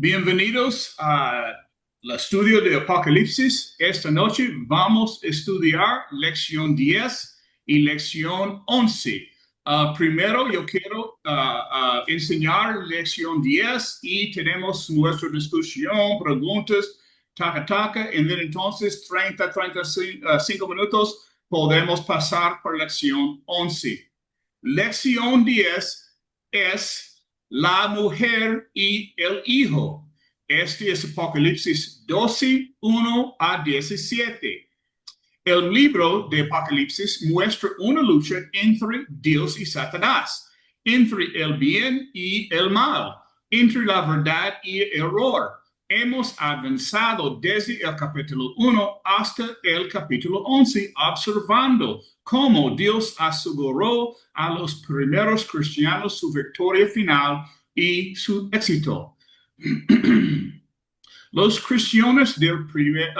Bienvenidos al estudio de Apocalipsis. Esta noche vamos a estudiar lección 10 y lección 11. Primero yo quiero enseñar lección 10 y tenemos nuestra discusión, preguntas, taca, y entonces 35 minutos podemos pasar por lección 11. Lección 10 es la mujer y el hijo. Este es Apocalipsis 12, 1 a 17. El libro de Apocalipsis muestra una lucha entre Dios y Satanás, entre el bien y el mal, entre la verdad y el error. Hemos avanzado desde el capítulo 1 hasta el capítulo 11, observando cómo Dios aseguró a los primeros cristianos su victoria final y su éxito. Los cristianos del primer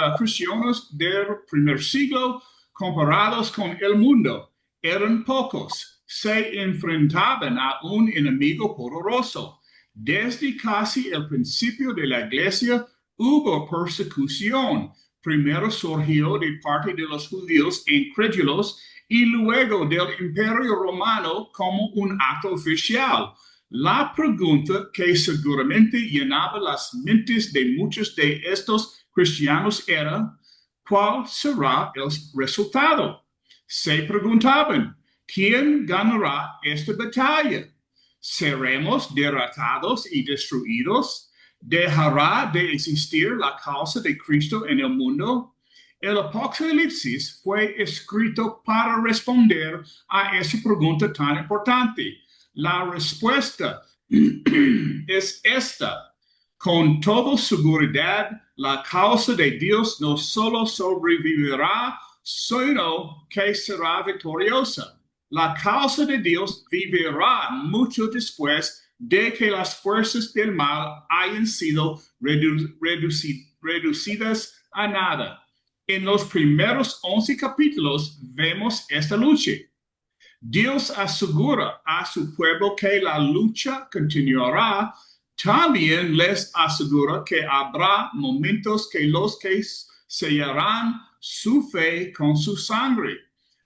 siglo, comparados con el mundo, eran pocos. Se enfrentaban a un enemigo poderoso. Desde casi el principio de la iglesia hubo persecución. Primero surgió de parte de los judíos incrédulos y luego del Imperio Romano como un acto oficial. La pregunta que seguramente llenaba las mentes de muchos de estos cristianos era, ¿cuál será el resultado? Se preguntaban, ¿quién ganará esta batalla? ¿Seremos derrotados y destruidos? ¿Dejará de existir la causa de Cristo en el mundo? El Apocalipsis fue escrito para responder a esa pregunta tan importante. La respuesta es esta. Con toda seguridad, la causa de Dios no solo sobrevivirá, sino que será victoriosa. La causa de Dios vivirá mucho después de que las fuerzas del mal hayan sido reducidas a nada. En los primeros 11 capítulos vemos esta lucha. Dios asegura a su pueblo que la lucha continuará. También les asegura que habrá momentos que los que sellarán su fe con su sangre.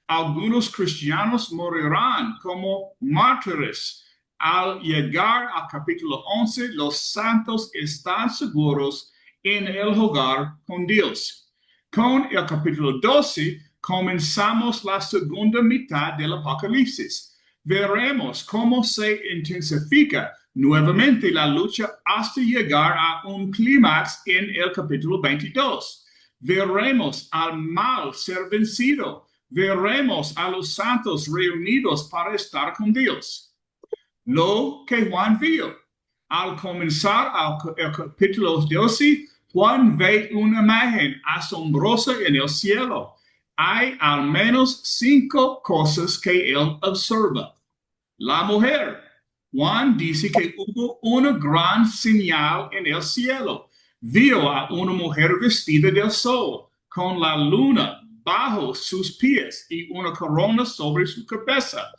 Algunos cristianos morirán como mártires. Al llegar al capítulo 11, los santos están seguros en el hogar con Dios. Con el capítulo 12, comenzamos la segunda mitad del Apocalipsis. Veremos cómo se intensifica nuevamente la lucha hasta llegar a un clímax en el capítulo 22. Veremos al mal ser vencido. Veremos a los santos reunidos para estar con Dios. Lo que Juan vio. Al comenzar el capítulo 12, Juan ve una imagen asombrosa en el cielo. Hay al menos 5 cosas que él observa. La mujer. Juan dice que hubo una gran señal en el cielo. Vio a una mujer vestida del sol, con la luna bajo sus pies y una corona sobre su cabeza.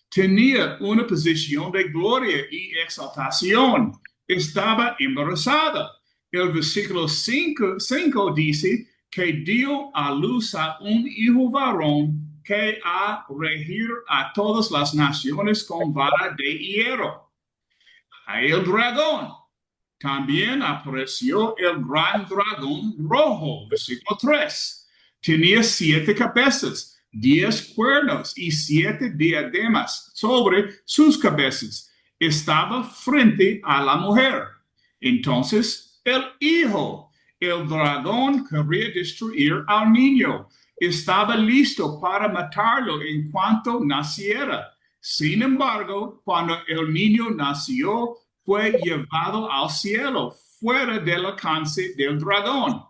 Tenía una posición de gloria y exaltación. Estaba embarazada. El versículo 5 dice que dio a luz a un hijo varón que ha regir a todas las naciones con vara de hierro. A el dragón. También apareció el gran dragón rojo, versículo 3. Tenía 7 cabezas, 10 cuernos y 7 diademas sobre sus cabezas. Estaba frente a la mujer. Entonces, el hijo, el dragón, quería destruir al niño. Estaba listo para matarlo en cuanto naciera. Sin embargo, cuando el niño nació, fue llevado al cielo, fuera del alcance del dragón.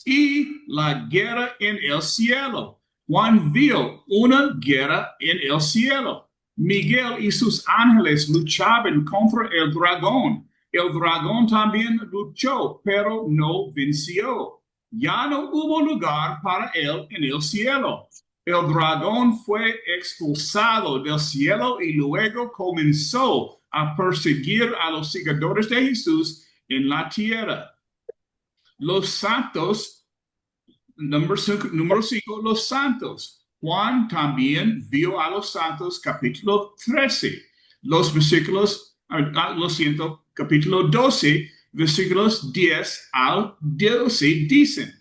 Y la guerra en el cielo. Juan vio una guerra en el cielo. Miguel y sus ángeles luchaban contra el dragón. El dragón también luchó, pero no venció. Ya no hubo lugar para él en el cielo. El dragón fue expulsado del cielo y luego comenzó a perseguir a los seguidores de Jesús en la tierra. Los santos, número 5, los santos. Juan también vio a los santos, capítulo 13. Los versículos, capítulo 12, versículos 10 al 12 dicen: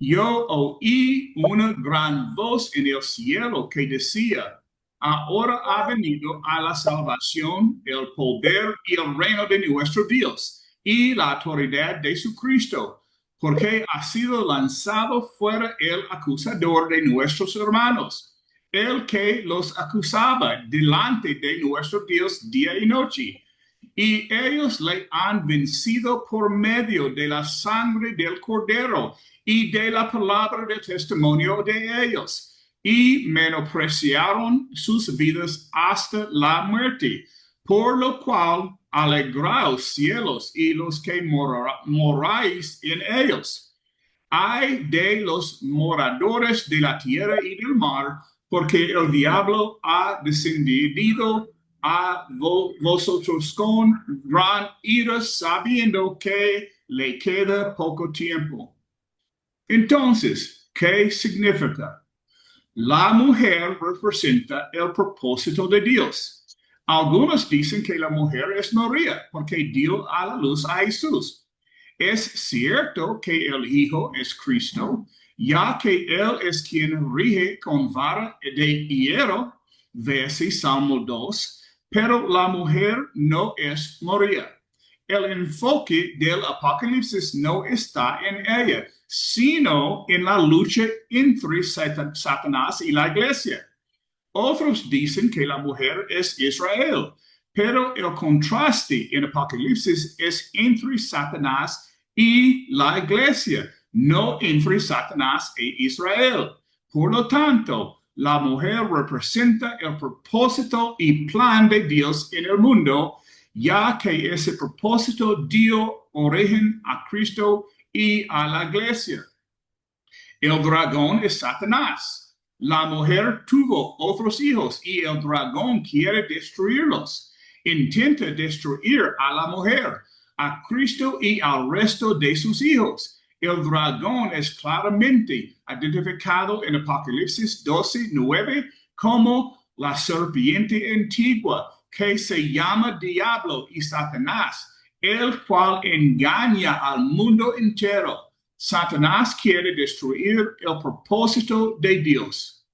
Yo oí una gran voz en el cielo que decía: Ahora ha venido a la salvación, el poder y el reino de nuestro Dios y la autoridad de su Cristo, porque ha sido lanzado fuera el acusador de nuestros hermanos, el que los acusaba delante de nuestro Dios día y noche. Y ellos le han vencido por medio de la sangre del Cordero y de la palabra de testimonio de ellos, y menospreciaron sus vidas hasta la muerte. Por lo cual, alegraos cielos y los que moráis en ellos. Ay de los moradores de la tierra y del mar, porque el diablo ha descendido a vosotros con gran ira, sabiendo que le queda poco tiempo. Entonces, ¿qué significa? La mujer representa el propósito de Dios. Algunos dicen que la mujer es María porque dio a la luz a Jesús. Es cierto que el Hijo es Cristo, ya que Él es quien rige con vara de hierro, véase Salmo 2, pero la mujer no es María. El enfoque del Apocalipsis no está en ella, sino en la lucha entre Satanás y la iglesia. Otros dicen que la mujer es Israel, pero el contraste en Apocalipsis es entre Satanás y la iglesia, no entre Satanás e Israel. Por lo tanto, la mujer representa el propósito y plan de Dios en el mundo, ya que ese propósito dio origen a Cristo y a la iglesia. El dragón es Satanás. La mujer tuvo otros hijos y el dragón quiere destruirlos. Intenta destruir a la mujer, a Cristo y al resto de sus hijos. El dragón es claramente identificado en Apocalipsis 12:9 como la serpiente antigua, que se llama Diablo y Satanás, el cual engaña al mundo entero. Satanás quiere destruir el propósito de Dios.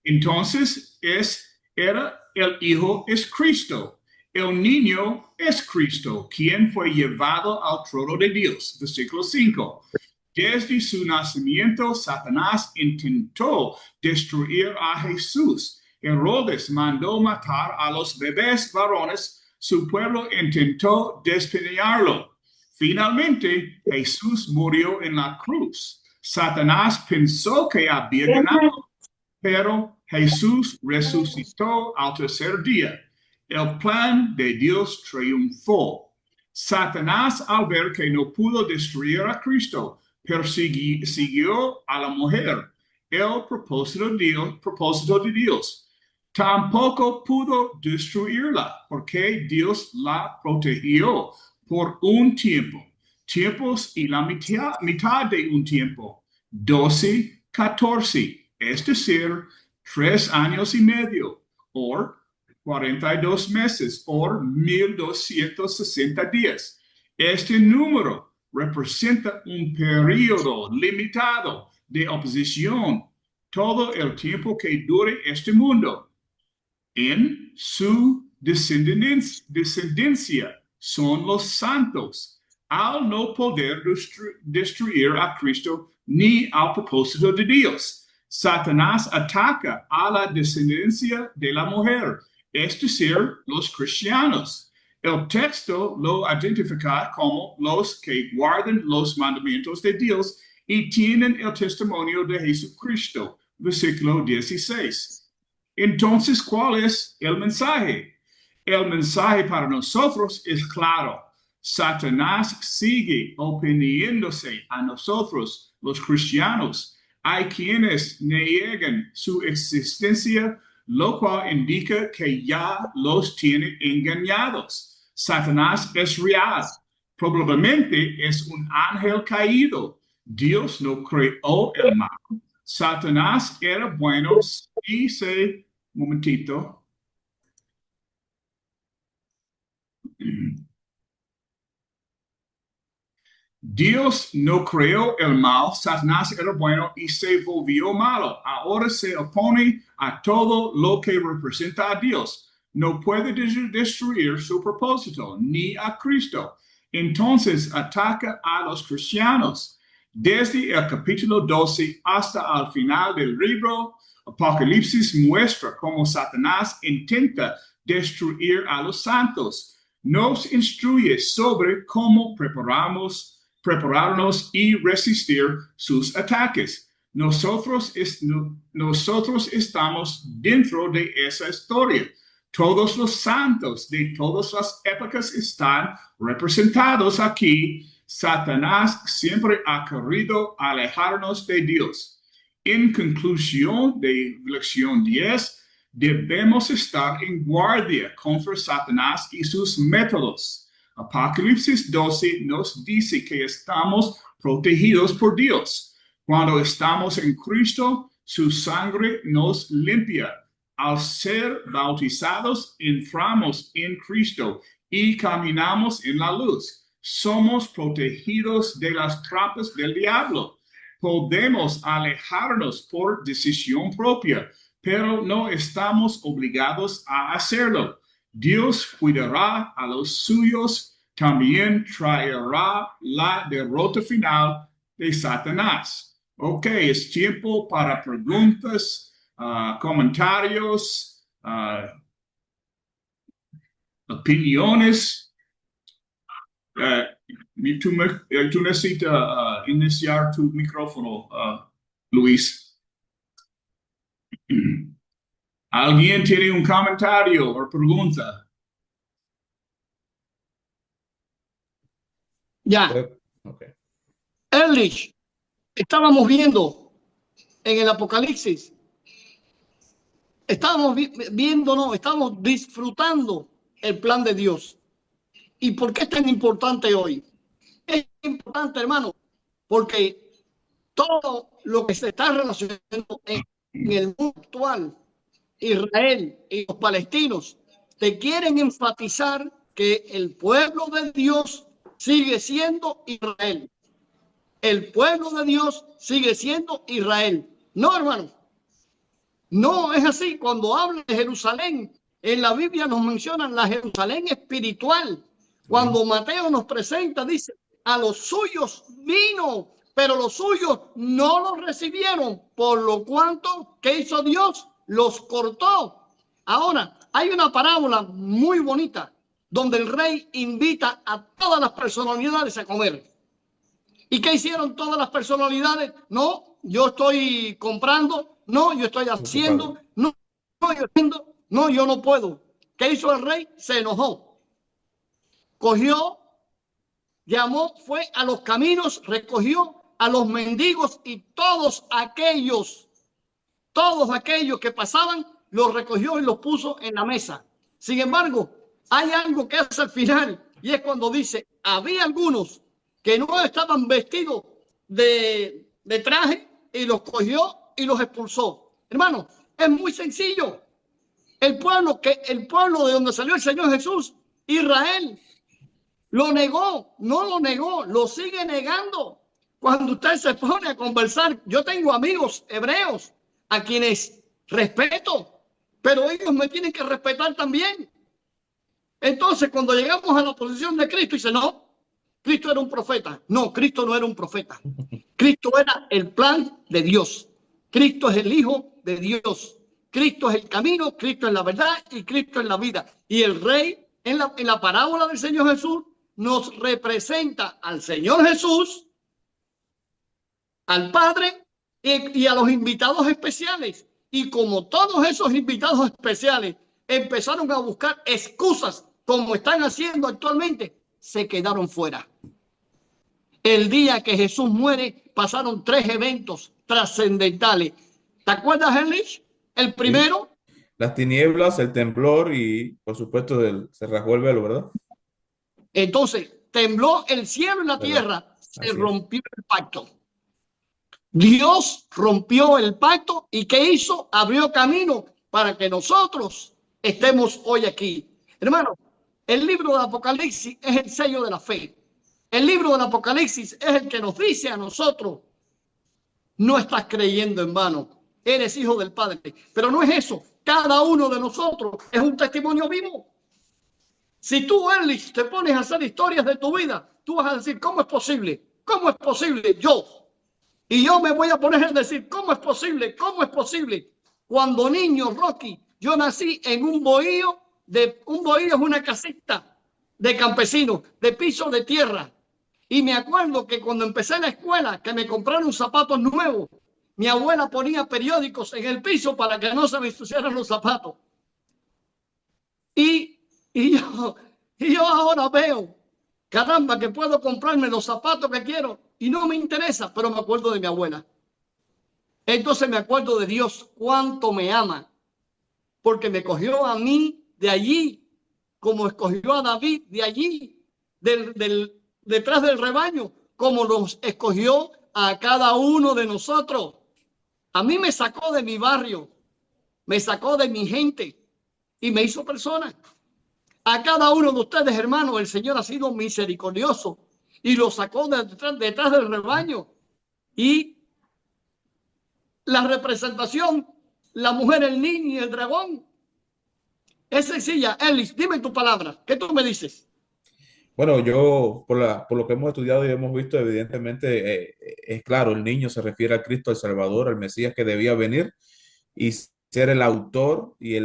Entonces, el Hijo es Cristo. El niño es Cristo, quien fue llevado al trono de Dios. Versículo 5. Desde su nacimiento, Satanás intentó destruir a Jesús. Herodes mandó matar a los bebés varones. Su pueblo intentó despeñarlo. Finalmente, Jesús murió en la cruz. Satanás pensó que había ganado, pero Jesús resucitó al tercer día. El plan de Dios triunfó. Satanás, al ver que no pudo destruir a Cristo, persiguió a la mujer. El propósito de Dios. Tampoco pudo destruirla porque Dios la protegió por un tiempo, tiempos y la mitad de un tiempo, 12, 14, es decir, 3 años y medio, o 42 meses, o 1260 días. Este número representa un periodo limitado de oposición, todo el tiempo que dure este mundo. En su descendencia son los santos, al no poder destruir a Cristo ni al propósito de Dios. Satanás ataca a la descendencia de la mujer, es decir, los cristianos. El texto lo identifica como los que guardan los mandamientos de Dios y tienen el testimonio de Jesucristo. Versículo 16. Entonces, ¿cuál es el mensaje? El mensaje para nosotros es claro. Satanás sigue oponiéndose a nosotros, los cristianos. Hay quienes niegan su existencia, lo cual indica que ya los tiene engañados. Satanás es real, Probablemente es un ángel caído. Dios no creó el mal. Satanás era bueno y un momentito. Dios no creó el mal, Satanás era bueno y se volvió malo. Ahora se opone a todo lo que representa a Dios. No puede destruir su propósito, ni a Cristo. Entonces ataca a los cristianos. Desde el capítulo 12 hasta el final del libro, Apocalipsis muestra cómo Satanás intenta destruir a los santos. Nos instruye sobre cómo prepararnos y resistir sus ataques. Nosotros estamos dentro de esa historia. Todos los santos de todas las épocas están representados aquí. Satanás siempre ha querido alejarnos de Dios. En conclusión de lección 10, debemos estar en guardia contra Satanás y sus métodos. Apocalipsis 12 nos dice que estamos protegidos por Dios. Cuando estamos en Cristo, su sangre nos limpia. Al ser bautizados, entramos en Cristo y caminamos en la luz. Somos protegidos de las trampas del diablo. Podemos alejarnos por decisión propia, pero no estamos obligados a hacerlo. Dios cuidará a los suyos, también traerá la derrota final de Satanás. Ok, es tiempo para preguntas, comentarios, opiniones. Tú necesitas iniciar tu micrófono, Luis. ¿Alguien tiene un comentario o pregunta? Ya, Okay. Ehrlich, estábamos viendo en el Apocalipsis, estábamos estábamos disfrutando el plan de Dios. ¿Y por qué es tan importante hoy? Es importante, hermano, porque todo lo que se está relacionando en el mundo actual, Israel y los palestinos, te quieren enfatizar que el pueblo de Dios sigue siendo Israel. El pueblo de Dios sigue siendo Israel. No, hermano. No es así. Cuando habla de Jerusalén, en la Biblia nos mencionan la Jerusalén espiritual. Cuando Mateo nos presenta, dice, a los suyos vino, pero los suyos no los recibieron. Por lo cuanto, ¿qué hizo Dios? Los cortó. Ahora, hay una parábola muy bonita donde el rey invita a todas las personalidades a comer. ¿Y qué hicieron todas las personalidades? No, yo estoy comprando, no, yo estoy haciendo, no, yo haciendo, no, yo no puedo. ¿Qué hizo el rey? Se enojó. Cogió, llamó, fue a los caminos, recogió a los mendigos y todos aquellos que pasaban, los recogió y los puso en la mesa. Sin embargo, hay algo que hace al final y es cuando dice, había algunos que no estaban vestidos de traje y los cogió y los expulsó. Hermano, es muy sencillo. El pueblo de donde salió el Señor Jesús, Israel, lo negó, no lo negó, lo sigue negando. Cuando usted se pone a conversar, yo tengo amigos hebreos a quienes respeto, pero ellos me tienen que respetar también. Entonces, cuando llegamos a la posición de Cristo, dice, no, Cristo era un profeta. No, Cristo no era un profeta. Cristo era el plan de Dios. Cristo es el Hijo de Dios. Cristo es el camino, Cristo es la verdad y Cristo es la vida. Y el Rey, en la parábola del Señor Jesús, nos representa al Señor Jesús, al Padre y a los invitados especiales. Y como todos esos invitados especiales empezaron a buscar excusas, como están haciendo actualmente, se quedaron fuera. El día que Jesús muere, pasaron 3 eventos trascendentales. ¿Te acuerdas, Erlich? El primero. Sí. Las tinieblas, el temblor y, por supuesto, se rasgó el velo, ¿verdad? Entonces, tembló el cielo y la ¿verdad? tierra, se Así es. rompió el pacto. Dios rompió el pacto y ¿qué hizo? Abrió camino para que nosotros estemos hoy aquí. Hermano, el libro del Apocalipsis es el sello de la fe. El libro del Apocalipsis es el que nos dice a nosotros: no estás creyendo en vano, eres hijo del Padre. Pero no es eso. Cada uno de nosotros es un testimonio vivo. Si tú, Ellis, te pones a hacer historias de tu vida, tú vas a decir: ¿cómo es posible? ¿Cómo es posible yo? Y yo me voy a poner a decir: ¿cómo es posible? ¿Cómo es posible? Cuando niño, Rocky, yo nací en un bohío es una casita de campesinos, de piso de tierra. Y me acuerdo que cuando empecé la escuela, que me compraron zapatos nuevos, mi abuela ponía periódicos en el piso para que no se me ensuciaran los zapatos. Y, y, yo, y yo ahora veo, caramba, que puedo comprarme los zapatos que quiero y no me interesa, pero me acuerdo de mi abuela. Entonces me acuerdo de Dios, cuánto me ama, porque me cogió a mí de allí, como escogió a David de allí, detrás del rebaño, como nos escogió a cada uno de nosotros. A mí me sacó de mi barrio, me sacó de mi gente y me hizo persona. A cada uno de ustedes, hermanos, el Señor ha sido misericordioso y lo sacó detrás del rebaño. Y la representación, la mujer, el niño y el dragón, es sencilla. Ellis, dime tu palabra. ¿Qué tú me dices? Bueno, yo, por lo que hemos estudiado y hemos visto, evidentemente, es claro, el niño se refiere al Cristo, al Salvador, al Mesías que debía venir y ser el autor y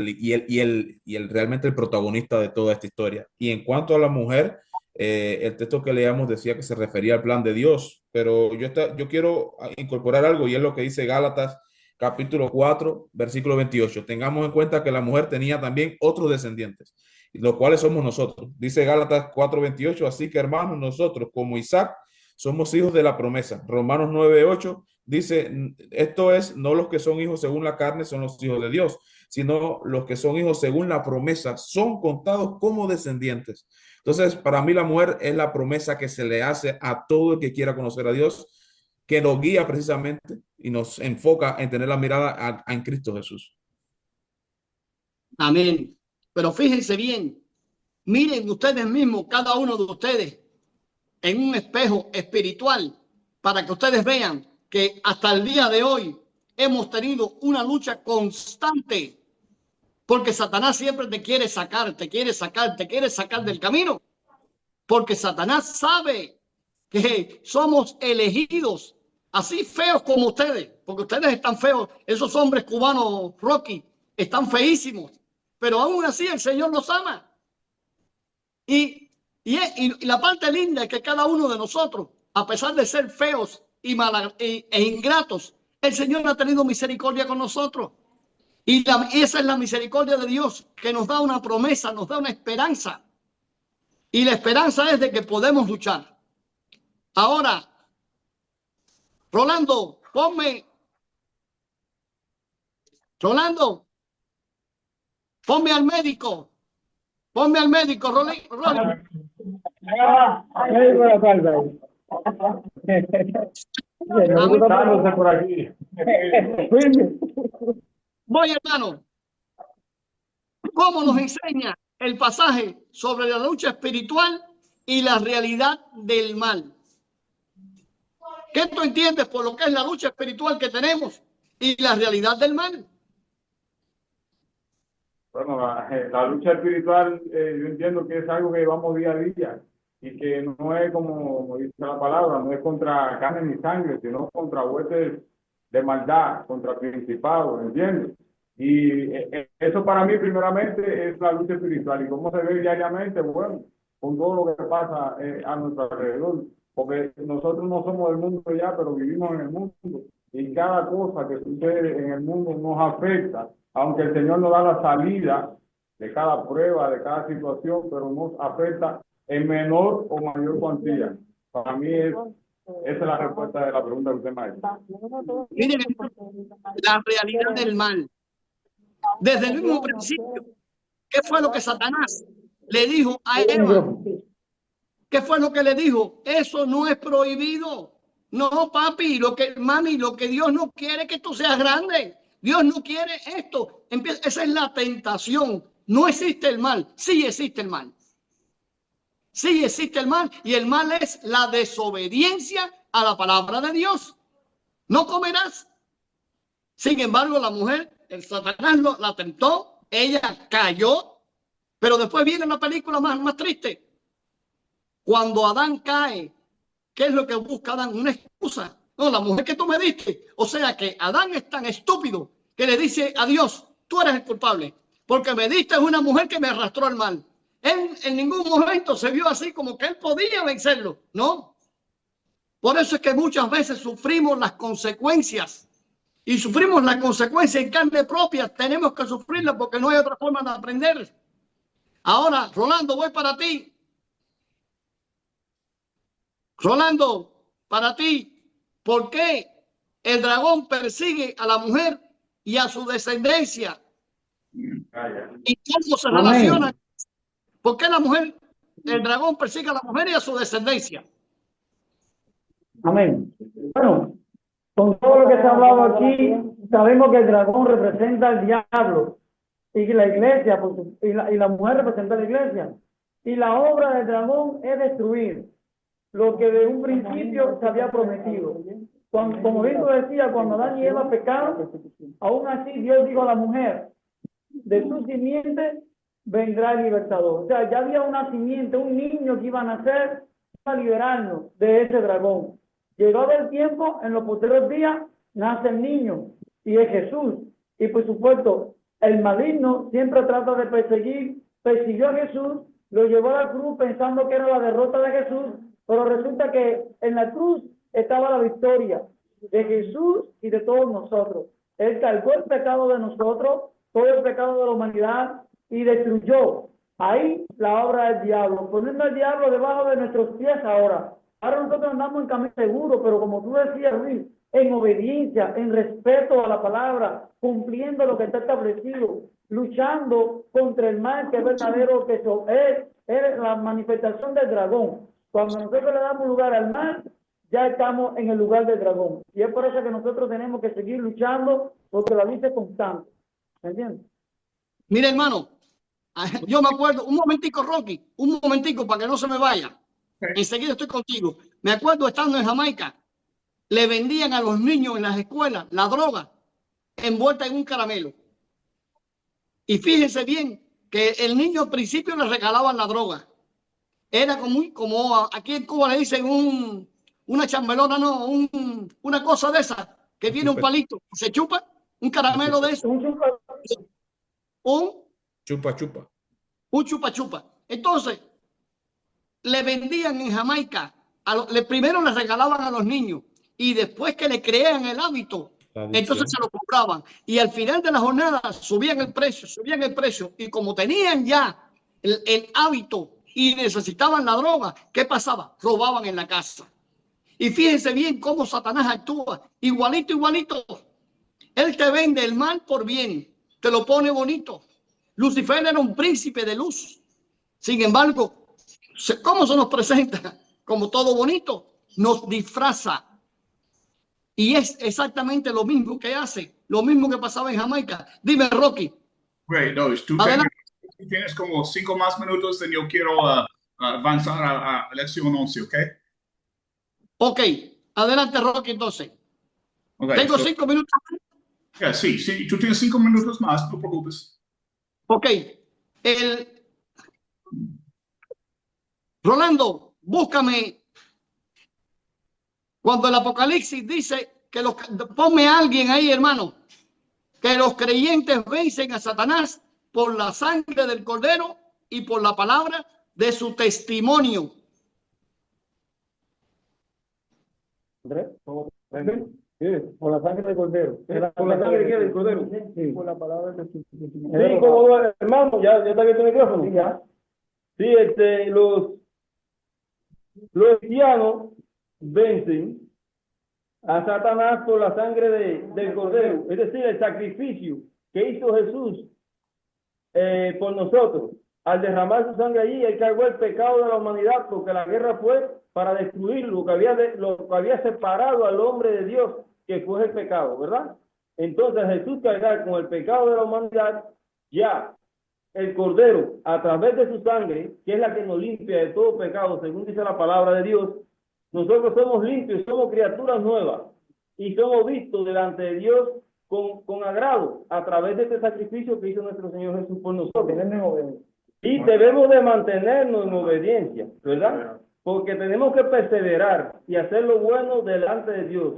realmente el protagonista de toda esta historia. Y en cuanto a la mujer, el texto que leíamos decía que se refería al plan de Dios, pero yo quiero incorporar algo y es lo que dice Gálatas capítulo 4, versículo 28. Tengamos en cuenta que la mujer tenía también otros descendientes, los cuales somos nosotros. Dice Gálatas 4:28, así que hermanos, nosotros como Isaac somos hijos de la promesa. Romanos 9:8 dice, esto es, no los que son hijos según la carne son los hijos de Dios, sino los que son hijos según la promesa son contados como descendientes. Entonces, para mí la mujer es la promesa que se le hace a todo el que quiera conocer a Dios, que nos guía precisamente y nos enfoca en tener la mirada en Cristo Jesús. Amén. Pero fíjense bien, miren ustedes mismos, cada uno de ustedes, en un espejo espiritual, para que ustedes vean que hasta el día de hoy hemos tenido una lucha constante, porque Satanás siempre te quiere sacar, te quiere sacar del camino, porque Satanás sabe que somos elegidos, así feos como ustedes, porque ustedes están feos, esos hombres cubanos, Rocky, están feísimos, pero aún así el Señor los ama. Y la parte linda es que cada uno de nosotros, a pesar de ser feos e ingratos, el Señor ha tenido misericordia con nosotros. Y esa es la misericordia de Dios, que nos da una promesa, nos da una esperanza. Y la esperanza es de que podemos luchar. Ahora, Rolando, ponme al médico. Ponme al médico, Rolando. Buenas tardes. Por aquí. Voy, hermano. ¿Cómo nos enseña el pasaje sobre la lucha espiritual y la realidad del mal? ¿Qué tú entiendes por lo que es la lucha espiritual que tenemos y la realidad del mal? Bueno, la lucha espiritual, yo entiendo que es algo que llevamos día a día y que no es como dice la palabra, no es contra carne ni sangre, sino contra huestes de maldad, contra principados, ¿entiendes? Y eso para mí primeramente es la lucha espiritual. ¿Y cómo se ve diariamente? Bueno, con todo lo que pasa a nuestro alrededor, porque nosotros no somos del mundo ya, pero vivimos en el mundo y cada cosa que sucede en el mundo nos afecta, aunque el Señor nos da la salida de cada prueba, de cada situación, pero nos afecta en menor o mayor cuantía. Para mí esa es la respuesta de la pregunta que usted me ha hecho. Miren, la realidad del mal. Desde el mismo principio, ¿qué fue lo que Satanás le dijo a Eva? ¿Qué ¿qué fue lo que le dijo? Eso no es prohibido. No, papi, mami, lo que Dios no quiere es que tú seas grande. Dios no quiere esto. Esa es la tentación. No existe el mal. Sí existe el mal. Sí existe el mal. Y el mal es la desobediencia a la palabra de Dios. No comerás. Sin embargo, la mujer, el Satanás la tentó. Ella cayó. Pero después viene una película más triste. Cuando Adán cae, ¿qué es lo que busca Adán? Una excusa. No, la mujer que tú me diste. O sea que Adán es tan estúpido que le dice a Dios, tú eres el culpable, porque me diste una mujer que me arrastró al mal. Él en ningún momento se vio así como que él podía vencerlo. No. Por eso es que muchas veces sufrimos las consecuencias. Y sufrimos las consecuencias en carne propia. Tenemos que sufrirlas porque no hay otra forma de aprender. Ahora, Rolando, voy para ti. Rolando, para ti, ¿por qué el dragón persigue a la mujer y a su descendencia? ¿Y cómo se relaciona? ¿Por qué el dragón persigue a la mujer y a su descendencia? Amén. Bueno, con todo lo que se ha hablado aquí, sabemos que el dragón representa al diablo y que la iglesia, y la mujer representa a la iglesia. Y la obra del dragón es destruir lo que de un principio se había prometido. Como Cristo decía, cuando Adán y Eva pecaron, aún así Dios dijo a la mujer, de su simiente vendrá el libertador. O sea, ya había una simiente, un niño que iba a nacer para liberarnos de ese dragón. Llegado el tiempo, en los posteriores días, nace el niño, y es Jesús. Y por supuesto, el maligno siempre trata de persiguió a Jesús, lo llevó a la cruz pensando que era la derrota de Jesús, pero resulta que en la cruz estaba la victoria de Jesús y de todos nosotros. Él cargó el pecado de nosotros, todo el pecado de la humanidad, y destruyó ahí la obra del diablo, poniendo al diablo debajo de nuestros pies ahora. Ahora nosotros andamos en camino seguro, pero como tú decías, Luis, en obediencia, en respeto a la palabra, cumpliendo lo que está establecido, luchando contra el mal que es verdadero, que es la manifestación del dragón. Cuando nosotros le damos lugar al mal, ya estamos en el lugar del dragón. Y es por eso que nosotros tenemos que seguir luchando, porque la lucha es constante. ¿Me entiendes? Mira, hermano, yo me acuerdo, un momentico, Rocky, un momentico para que no se me vaya. Enseguida estoy contigo. Me acuerdo estando en Jamaica, le vendían a los niños en las escuelas la droga envuelta en un caramelo. Y fíjense bien que el niño al principio le regalaban la droga. Era como aquí en Cuba le dicen una chambelona, no, una cosa de esa, que tiene un palito, se chupa, un caramelo de eso. Chupa chupa. Un chupa chupa. Entonces, le vendían en Jamaica, primero le regalaban a los niños y después que le crean el hábito, entonces se lo compraban. Y al final de la jornada subían el precio. Y como tenían ya el hábito y necesitaban la droga, ¿qué pasaba? Robaban en la casa. Y fíjense bien cómo Satanás actúa. Igualito. Él te vende el mal por bien, te lo pone bonito. Lucifer era un príncipe de luz. Sin embargo, ¿cómo se nos presenta? Como todo bonito, nos disfraza. Y es exactamente lo mismo que hace, lo mismo que pasaba en Jamaica. Dime, Rocky. Great, no, tienes como 5 más minutos, y yo quiero avanzar a lección 11, ¿ok? Ok, adelante, Rocky, entonces. Okay, Tengo 5 minutos. Yeah, sí, tú tienes 5 minutos más, no te preocupes. Ok, Rolando, búscame cuando el Apocalipsis dice que ponme a alguien ahí, hermano, que los creyentes vencen a Satanás por la sangre del Cordero y por la palabra de su testimonio. Andrés, por la sangre del Cordero. ¿Por la sangre del Cordero? Sí. Por la palabra de su testimonio. Sí, como hermano, ya está abierto el micrófono. Sí, ya. Sí, los cristianos vencen a Satanás por la sangre del Cordero, es decir, el sacrificio que hizo Jesús por nosotros. al derramar su sangre allí, él cargó el pecado de la humanidad, porque la guerra fue para destruir lo que había separado al hombre de Dios, que fue el pecado, ¿verdad? Entonces Jesús cargar con el pecado de la humanidad, ya el Cordero, a través de su sangre, que es la que nos limpia de todo pecado, según dice la palabra de Dios, nosotros somos limpios, somos criaturas nuevas y somos vistos delante de Dios con agrado a través de este sacrificio que hizo nuestro Señor Jesús por nosotros. Y debemos de mantenernos en obediencia, ¿verdad? Porque tenemos que perseverar y hacer lo bueno delante de Dios.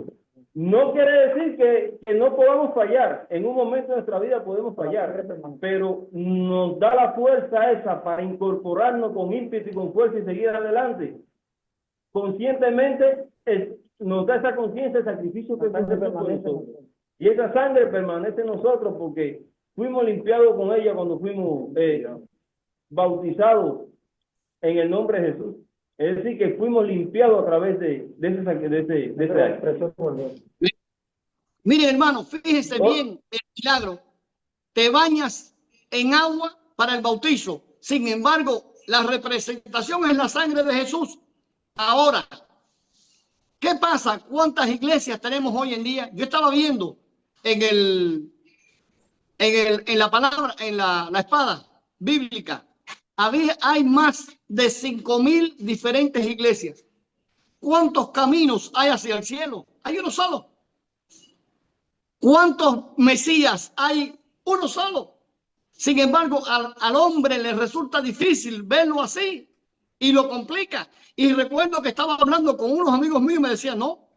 No quiere decir que no podamos fallar. En un momento de nuestra vida podemos fallar, pero nos da la fuerza esa para incorporarnos con ímpetu y con fuerza y seguir adelante. Conscientemente nos da esa conciencia, el sacrificio que permanece. Y esa sangre permanece en nosotros porque fuimos limpiados con ella cuando fuimos bautizados en el nombre de Jesús. Es decir, que fuimos limpiados a través de ese acto. Mire, hermano, fíjense bien el milagro. Te bañas en agua para el bautizo. Sin embargo, la representación es la sangre de Jesús. Ahora, ¿qué pasa? ¿Cuántas iglesias tenemos hoy en día? Yo estaba viendo en la palabra, en la espada bíblica. Hay más de 5,000 diferentes iglesias. ¿Cuántos caminos hay hacia el cielo? Hay uno solo. ¿Cuántos mesías hay? Uno solo. Sin embargo, al hombre le resulta difícil verlo así y lo complica. Y recuerdo que estaba hablando con unos amigos míos y me decían, no,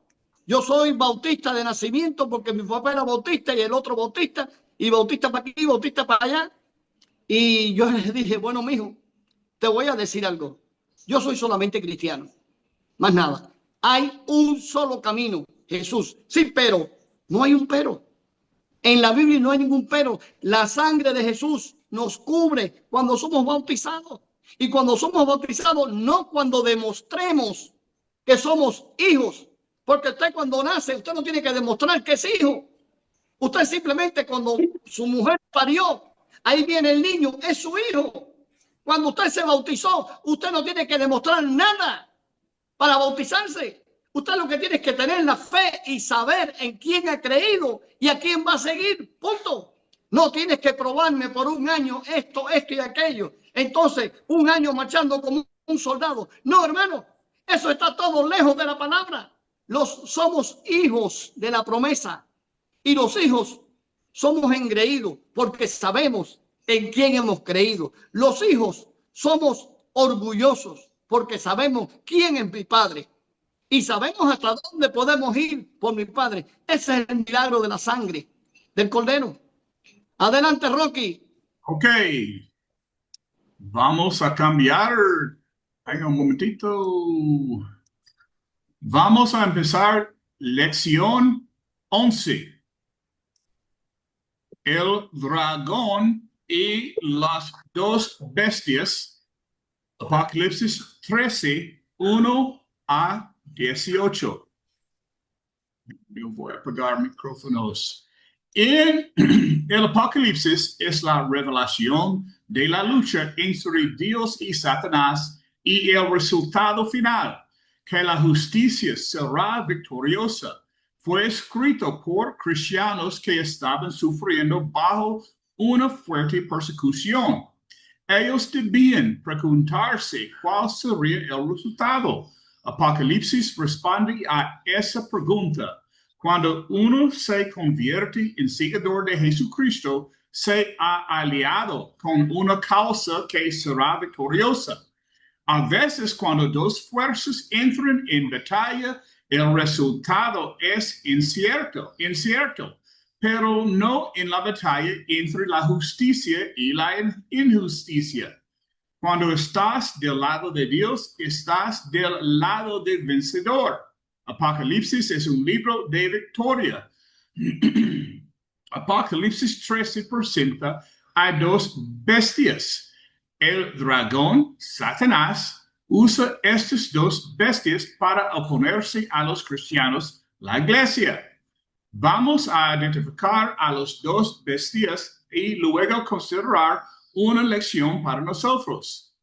yo soy bautista de nacimiento porque mi papá era bautista y el otro bautista, y bautista para aquí, bautista para allá. Y yo les dije, bueno, mijo, te voy a decir algo. Yo soy solamente cristiano, más nada. Hay un solo camino, Jesús. Sí, pero no hay un pero. En la Biblia no hay ningún pero. La sangre de Jesús nos cubre cuando somos bautizados. Y cuando somos bautizados, no cuando demostremos que somos hijos. Porque usted cuando nace, usted no tiene que demostrar que es hijo. Usted simplemente cuando su mujer parió, ahí viene el niño, es su hijo. Cuando usted se bautizó, usted no tiene que demostrar nada para bautizarse. Usted lo que tiene es que tener la fe y saber en quién ha creído y a quién va a seguir. Punto. No tienes que probarme por un año esto y aquello. Entonces, un año marchando como un soldado. No, hermano, eso está todo lejos de la palabra. Somos hijos de la promesa. Y los hijos somos engreídos porque sabemos en quién hemos creído. Los hijos somos orgullosos porque sabemos quién es mi padre y sabemos hasta dónde podemos ir por mi padre. Ese es el milagro de la sangre del Cordero. Adelante, Rocky. Ok. Vamos a cambiar. Venga un momentito. Vamos a empezar lección 11. El dragón y las dos bestias. Apocalipsis 13, 1 a 18. Yo voy a apagar micrófonos. En el Apocalipsis es la revelación de la lucha entre Dios y Satanás y el resultado final, que la justicia será victoriosa. Fue escrito por cristianos que estaban sufriendo bajo una fuerte persecución. Ellos debían preguntarse cuál sería el resultado. Apocalipsis responde a esa pregunta. Cuando uno se convierte en seguidor de Jesucristo, se ha aliado con una causa que será victoriosa. A veces, cuando dos fuerzas entran en batalla, el resultado es incierto, pero no en la batalla entre la justicia y la injusticia. Cuando estás del lado de Dios, estás del lado del vencedor. Apocalipsis es un libro de victoria. Apocalipsis 13 presenta a dos bestias. El dragón, Satanás, usa estas dos bestias para oponerse a los cristianos, la iglesia. Vamos a identificar a los dos bestias y luego considerar una lección para nosotros.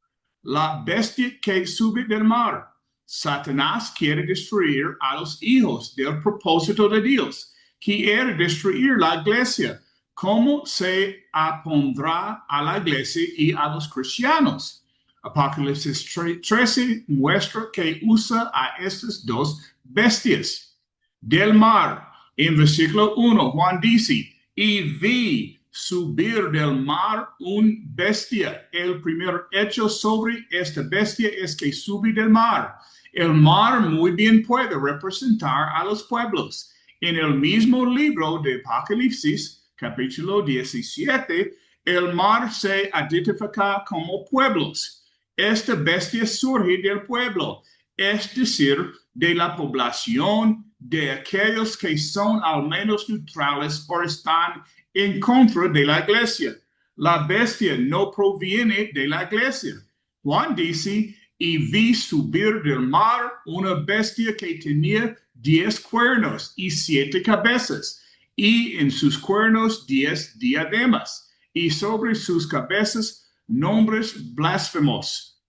La bestia que sube del mar. Satanás quiere destruir a los hijos del propósito de Dios. Quiere destruir la iglesia. ¿Cómo se opondrá a la iglesia y a los cristianos? Apocalipsis 13 muestra que usa a estas dos bestias. Del mar, en versículo 1, Juan dice, y vi subir del mar un bestia. El primer hecho sobre esta bestia es que sube del mar. El mar muy bien puede representar a los pueblos. En el mismo libro de Apocalipsis, capítulo 17, el mar se identifica como pueblos. Esta bestia surge del pueblo, es decir, de la población, de aquellos que son al menos neutrales o están en contra de la iglesia. La bestia no proviene de la iglesia. Juan dice, y vi subir del mar una bestia que tenía 10 cuernos y 7 cabezas, y en sus cuernos 10 diademas, y sobre sus cabezas nombres blasfemos.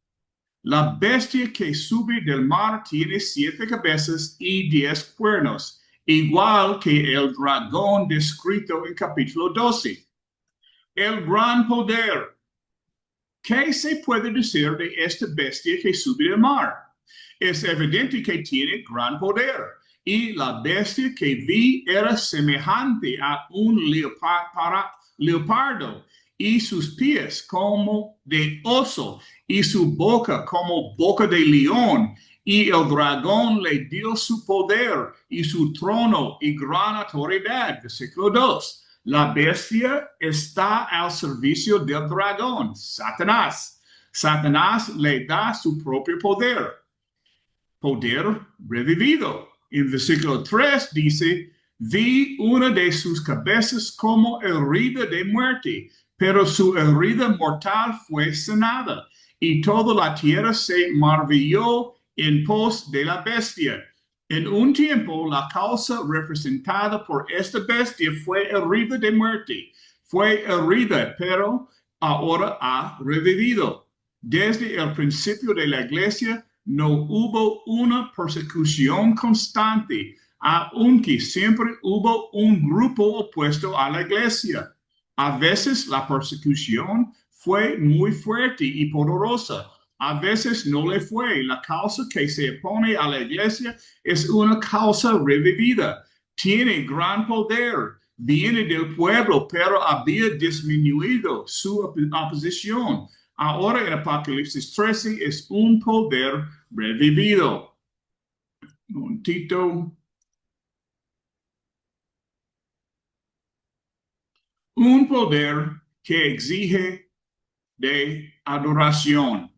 La bestia que sube del mar tiene 7 cabezas y 10 cuernos, igual que el dragón descrito en capítulo 12. El gran poder. ¿Qué se puede decir de esta bestia que sube del mar? Es evidente que tiene gran poder, y la bestia que vi era semejante a un leopardo, y sus pies como de oso, y su boca como boca de león, y el dragón le dio su poder, y su trono, y gran autoridad. Versículo 2. La bestia está al servicio del dragón, Satanás. Satanás le da su propio poder revivido. En versículo 3 dice, vi una de sus cabezas como herida de muerte, pero su herida mortal fue sanada, y toda la tierra se maravilló en pos de la bestia. En un tiempo, la causa representada por esta bestia fue herida de muerte. Fue herida, pero ahora ha revivido. Desde el principio de la iglesia, no hubo una persecución constante, aunque siempre hubo un grupo opuesto a la iglesia. A veces la persecución fue muy fuerte y poderosa. A veces no le fue. La causa que se opone a la iglesia es una causa revivida. Tiene gran poder. Viene del pueblo, pero había disminuido su oposición. Ahora en Apocalipsis 13 es un poder revivido. Un momentito. Un poder que exige de adoración.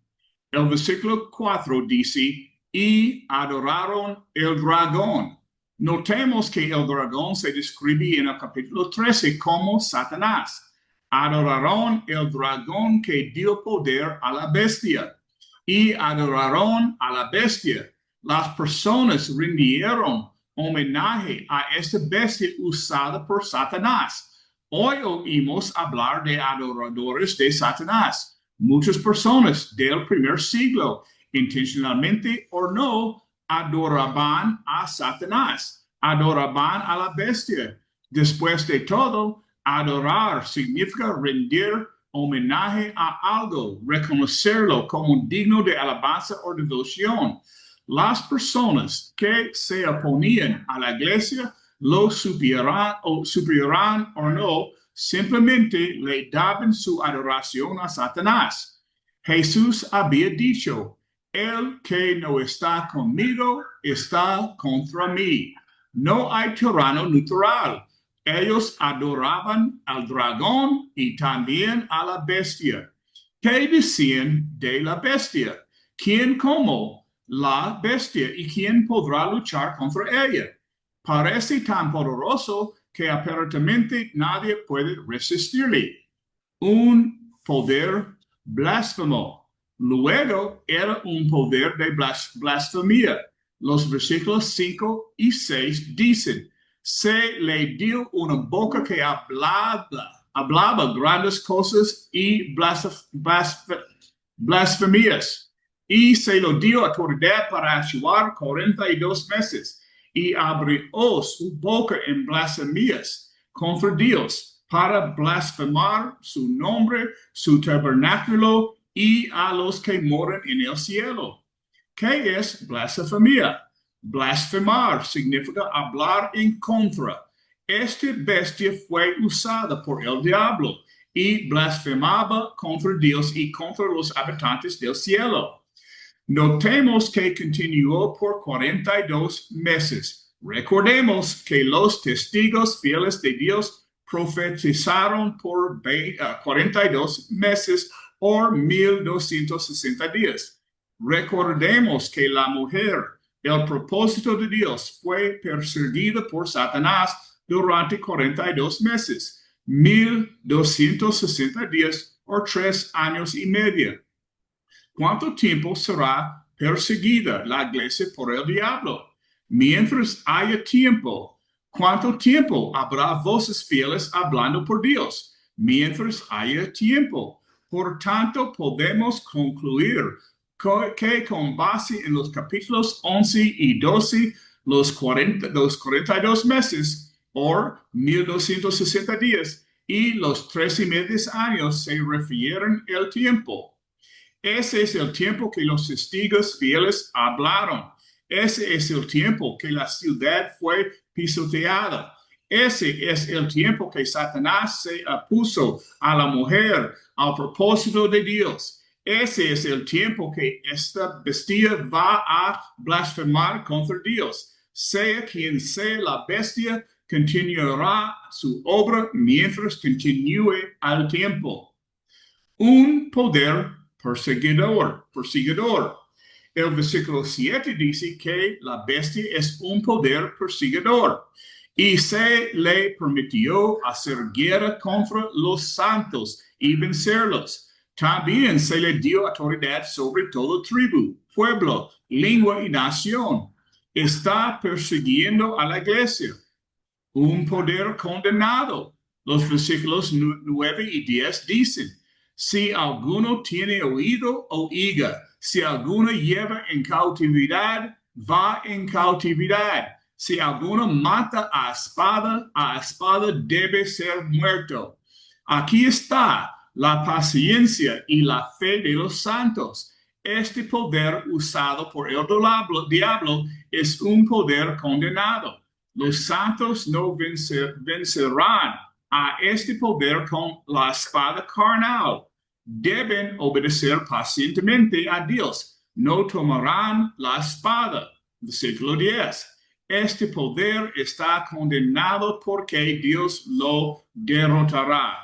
El versículo 4 dice, y adoraron el dragón. Notemos que el dragón se describe en el capítulo 13 como Satanás. Adoraron el dragón que dio poder a la bestia. Y adoraron a la bestia. Las personas rindieron homenaje a esta bestia usada por Satanás. Hoy oímos hablar de adoradores de Satanás. Muchas personas del primer siglo, intencionalmente o no, adoraban a Satanás, adoraban a la bestia. Después de todo, adorar significa rendir homenaje a algo, reconocerlo como digno de alabanza o devoción. Las personas que se oponían a la iglesia lo supieran o no, simplemente le daban su adoración a Satanás. Jesús había dicho, el que no está conmigo está contra mí. No hay tirano neutral. Ellos adoraban al dragón y también a la bestia. ¿Qué decían de la bestia? ¿Quién como la bestia y quién podrá luchar contra ella? Parece tan poderoso que aparentemente nadie puede resistirle. Un poder blasfemo. Luego era un poder de blasfemia. Los versículos 5 y 6 dicen, se le dio una boca que hablaba hablaba grandes cosas y blasfemias, y se lo dio autoridad para actuar 42 meses, y abrió su boca en blasfemias contra Dios, para blasfemar su nombre, su tabernáculo, y a los que moran en el cielo. ¿Qué es blasfemia? Blasfemar significa hablar en contra. Esta bestia fue usada por el diablo y blasfemaba contra Dios y contra los habitantes del cielo. Notemos que continuó por 42 meses. Recordemos que los testigos fieles de Dios profetizaron por 42 meses o 1260 días. Recordemos que la mujer, el propósito de Dios, fue perseguida por Satanás durante 42 meses, 1260 días o 3 años y medio. ¿Cuánto tiempo será perseguida la iglesia por el diablo? Mientras haya tiempo. ¿Cuánto tiempo habrá voces fieles hablando por Dios? Mientras haya tiempo. Por tanto, podemos concluir que con base en los capítulos 11 y 12, los 42 meses, o 1260 días, y los 13 años se refieren al tiempo. Ese es el tiempo que los testigos fieles hablaron. Ese es el tiempo que la ciudad fue pisoteada. Ese es el tiempo que Satanás se opuso a la mujer al propósito de Dios. Ese es el tiempo que esta bestia va a blasfemar contra Dios. Sea quien sea la bestia, continuará su obra mientras continúe al tiempo. Un poder perseguidor. El versículo 7 dice que la bestia es un poder perseguidor y se le permitió hacer guerra contra los santos y vencerlos. También se le dio autoridad sobre toda tribu, pueblo, lengua y nación. Está persiguiendo a la iglesia. Un poder condenado. Los versículos 9 y 10 dicen, si alguno tiene oído, oiga. Si alguno lleva en cautividad, va en cautividad. Si alguno mata a espada debe ser muerto. Aquí está la paciencia y la fe de los santos. Este poder usado por el diablo es un poder condenado. Los santos no vencerán a este poder con la espada carnal. Deben obedecer pacientemente a Dios. No tomarán la espada. Versículo 10. Este poder está condenado porque Dios lo derrotará.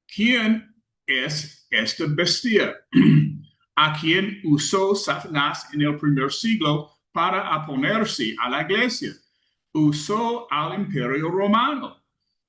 ¿Quién es esta bestia? A quien usó Satanás en el primer siglo para oponerse a la iglesia. Usó al imperio romano.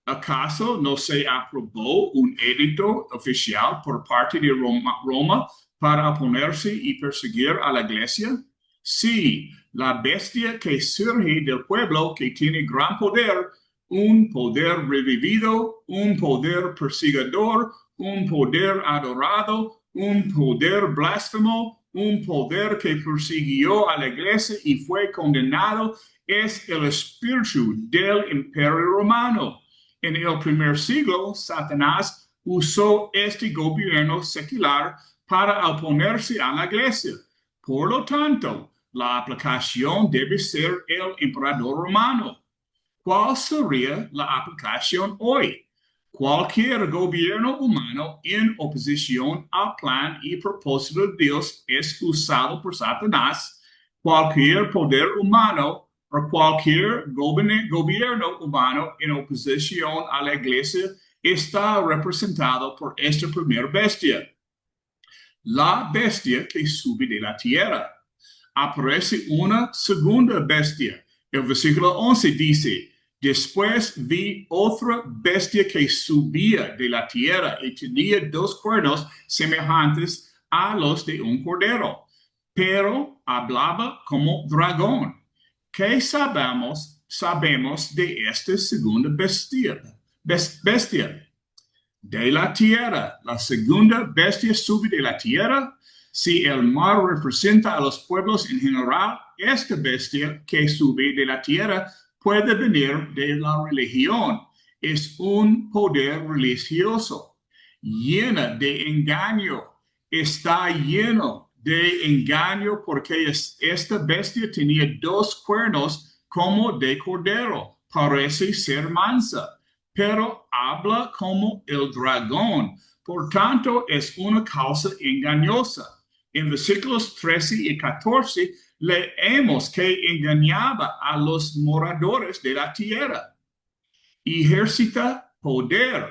¿Acaso no se aprobó un edicto oficial por parte de Roma para oponerse y perseguir a la iglesia? Sí, la bestia que surge del pueblo que tiene gran poder, un poder revivido, un poder perseguidor, un poder adorado, un poder blasfemo, un poder que persiguió a la iglesia y fue condenado, es el espíritu del imperio romano. En el primer siglo, Satanás usó este gobierno secular para oponerse a la iglesia. Por lo tanto, la aplicación debe ser el emperador romano. ¿Cuál sería la aplicación hoy? Cualquier gobierno humano en oposición al plan y propósito de Dios es usado por Satanás. Cualquier poder humano o cualquier gobierno humano en oposición a la iglesia está representado por esta primera bestia. La bestia que sube de la tierra. Aparece una segunda bestia. El versículo 11 dice, después vi otra bestia que subía de la tierra y tenía 2 cuernos semejantes a los de un cordero, pero hablaba como dragón. ¿Qué sabemos de esta segunda bestia? de la tierra. La segunda bestia sube de la tierra. Si el mar representa a los pueblos en general, esta bestia que sube de la tierra puede venir de la religión. Es un poder religioso, llena de engaño. Está lleno de engaño porque esta bestia tenía 2 cuernos como de cordero. Parece ser mansa, pero habla como el dragón. Por tanto, es una causa engañosa. En versículos 13 y 14 leemos que engañaba a los moradores de la tierra. Ejercita poder.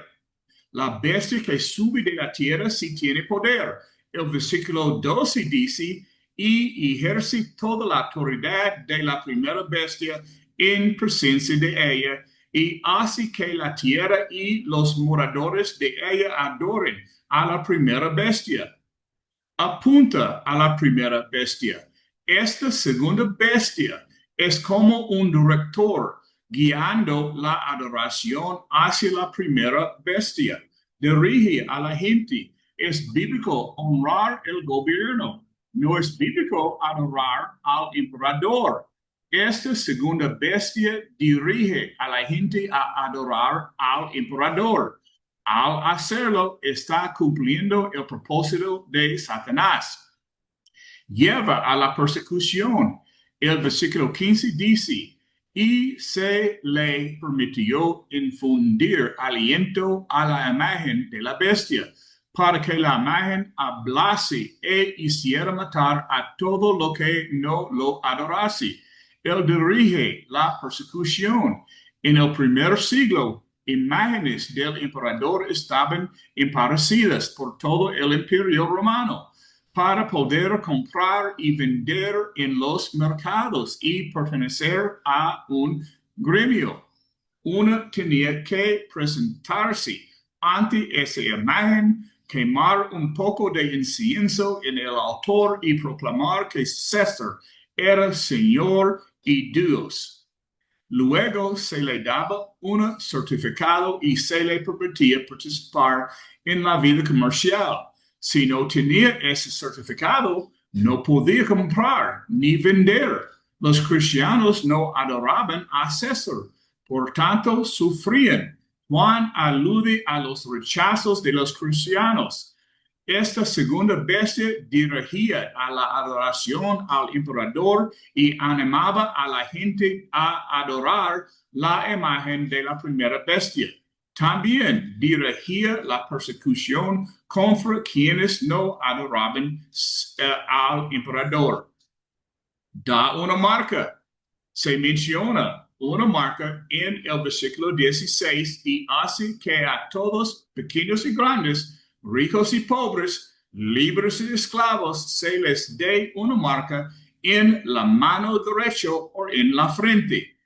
La bestia que sube de la tierra sí tiene poder. El versículo 12 dice, y ejerce toda la autoridad de la primera bestia en presencia de ella, y hace que la tierra y los moradores de ella adoren a la primera bestia. Apunta a la primera bestia. Esta segunda bestia es como un director guiando la adoración hacia la primera bestia. Dirige a la gente. Es bíblico honrar el gobierno. No es bíblico adorar al emperador. Esta segunda bestia dirige a la gente a adorar al emperador. Al hacerlo, está cumpliendo el propósito de Satanás. Lleva a la persecución. El versículo 15 dice, y se le permitió infundir aliento a la imagen de la bestia, para que la imagen hablase e hiciera matar a todo lo que no lo adorase. Él dirige la persecución. En el primer siglo, imágenes del emperador estaban esparcidas por todo el imperio romano para poder comprar y vender en los mercados y pertenecer a un gremio. Uno tenía que presentarse ante esa imagen, quemar un poco de incienso en el altar y proclamar que César era Señor y Dios. Luego se le daba un certificado y se le permitía participar en la vida comercial. Si no tenía ese certificado, no podía comprar ni vender. Los cristianos no adoraban a César, por tanto sufrían. Juan alude a los rechazos de los cristianos. Esta segunda bestia dirigía a la adoración al emperador y animaba a la gente a adorar la imagen de la primera bestia. También dirigía la persecución contra quienes no adoraban al emperador. Da una marca. Se menciona una marca en el versículo 16 y hace que a todos, pequeños y grandes, ricos y pobres, libres y esclavos, se les dé una marca en la mano derecha o en la frente.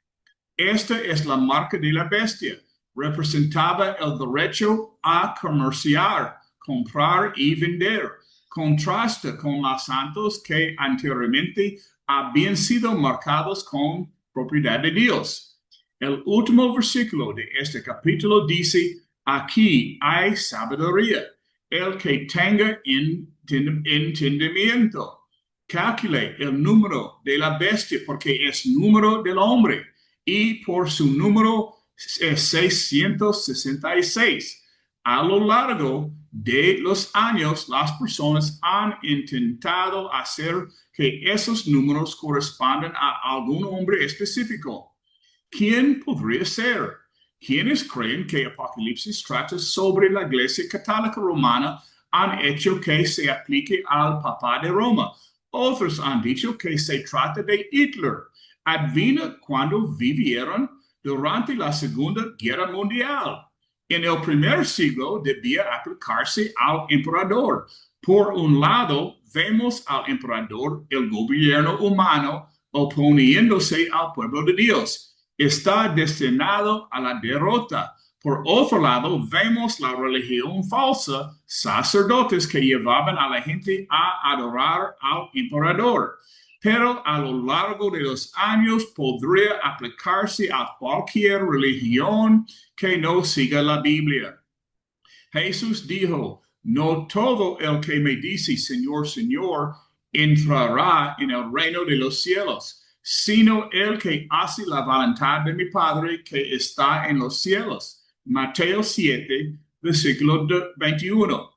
Esta es la marca de la bestia. Representaba el derecho a comerciar, comprar y vender. Contrasta con los santos que anteriormente habían sido marcados con propiedad de Dios. El último versículo de este capítulo dice, aquí hay sabiduría. El que tenga entendimiento, calcule el número de la bestia porque es número del hombre y por su número es 666. A lo largo de los años, las personas han intentado hacer que esos números correspondan a algún hombre específico. ¿Quién podría ser? Quienes creen que Apocalipsis trata sobre la Iglesia Católica Romana han hecho que se aplique al Papa de Roma. Otros han dicho que se trata de Hitler. Adivina cuándo vivieron durante la Segunda Guerra Mundial. En el primer siglo debía aplicarse al emperador. Por un lado, vemos al emperador, el gobierno humano, oponiéndose al pueblo de Dios. Está destinado a la derrota. Por otro lado, vemos la religión falsa, sacerdotes que llevaban a la gente a adorar al emperador. Pero a lo largo de los años podría aplicarse a cualquier religión que no siga la Biblia. Jesús dijo, no todo el que me dice Señor, Señor, entrará en el reino de los cielos, sino el que hace la voluntad de mi Padre que está en los cielos. Mateo 7, versículo 21.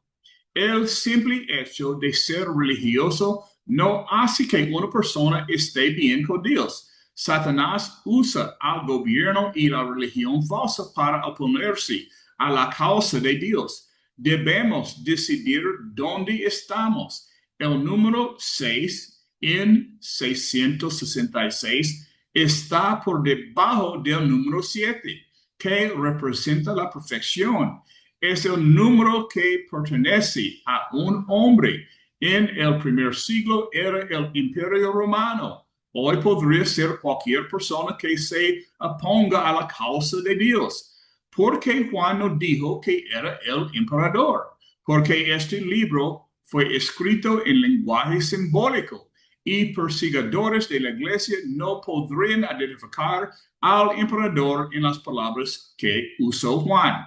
El simple hecho de ser religioso no hace que una persona esté bien con Dios. Satanás usa al gobierno y la religión falsa para oponerse a la causa de Dios. Debemos decidir dónde estamos. El número 6 en 666 está por debajo del número 7, que representa la perfección. Es el número que pertenece a un hombre. En el primer siglo era el Imperio Romano. Hoy podría ser cualquier persona que se oponga a la causa de Dios. ¿Por qué Juan no dijo que era el emperador? Porque este libro fue escrito en lenguaje simbólico y perseguidores de la iglesia no podrían identificar al emperador en las palabras que usó Juan.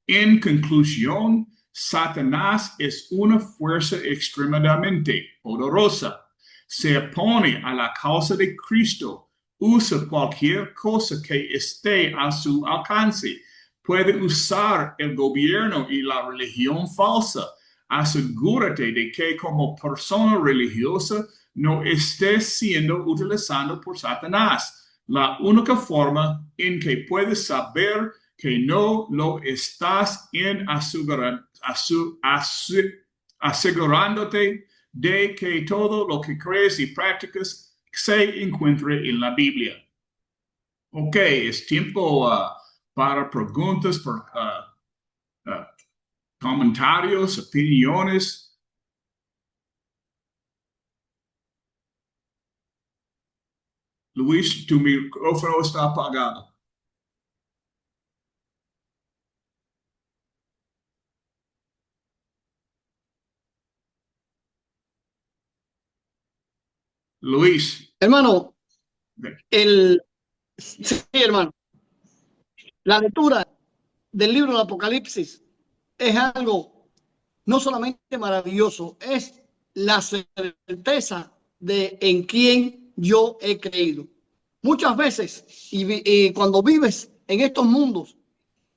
En conclusión, Satanás es una fuerza extremadamente poderosa. Se opone a la causa de Cristo, usa cualquier cosa que esté a su alcance, puede usar el gobierno y la religión falsa. Asegúrate de que como persona religiosa no estés siendo utilizado por Satanás. La única forma en que puedes saber que no lo estás asegurándote de que todo lo que crees y practicas se encuentre en la Biblia. Ok, es tiempo para preguntas, comentarios, opiniones. Luis, tu micrófono está apagado. Luis. Hermano, sí, hermano. La lectura del libro del Apocalipsis es algo no solamente maravilloso, es la certeza de en quién yo he creído. Muchas veces, y cuando vives en estos mundos,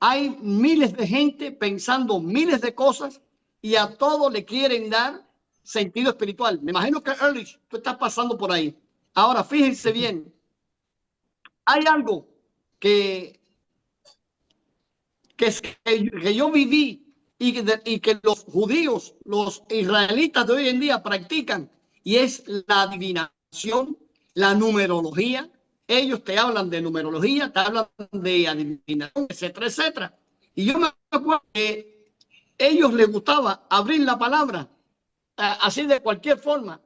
hay miles de gente pensando miles de cosas y a todo le quieren dar sentido espiritual. Me imagino que Ehrlich, tú estás pasando por ahí. Ahora, fíjense bien, hay algo que yo viví y que los judíos, los israelitas de hoy en día practican, y es la adivinación, la numerología. Ellos te hablan de numerología, te hablan de adivinación, etcétera, etcétera. Y yo me acuerdo que a ellos les gustaba abrir la palabra así de cualquier forma,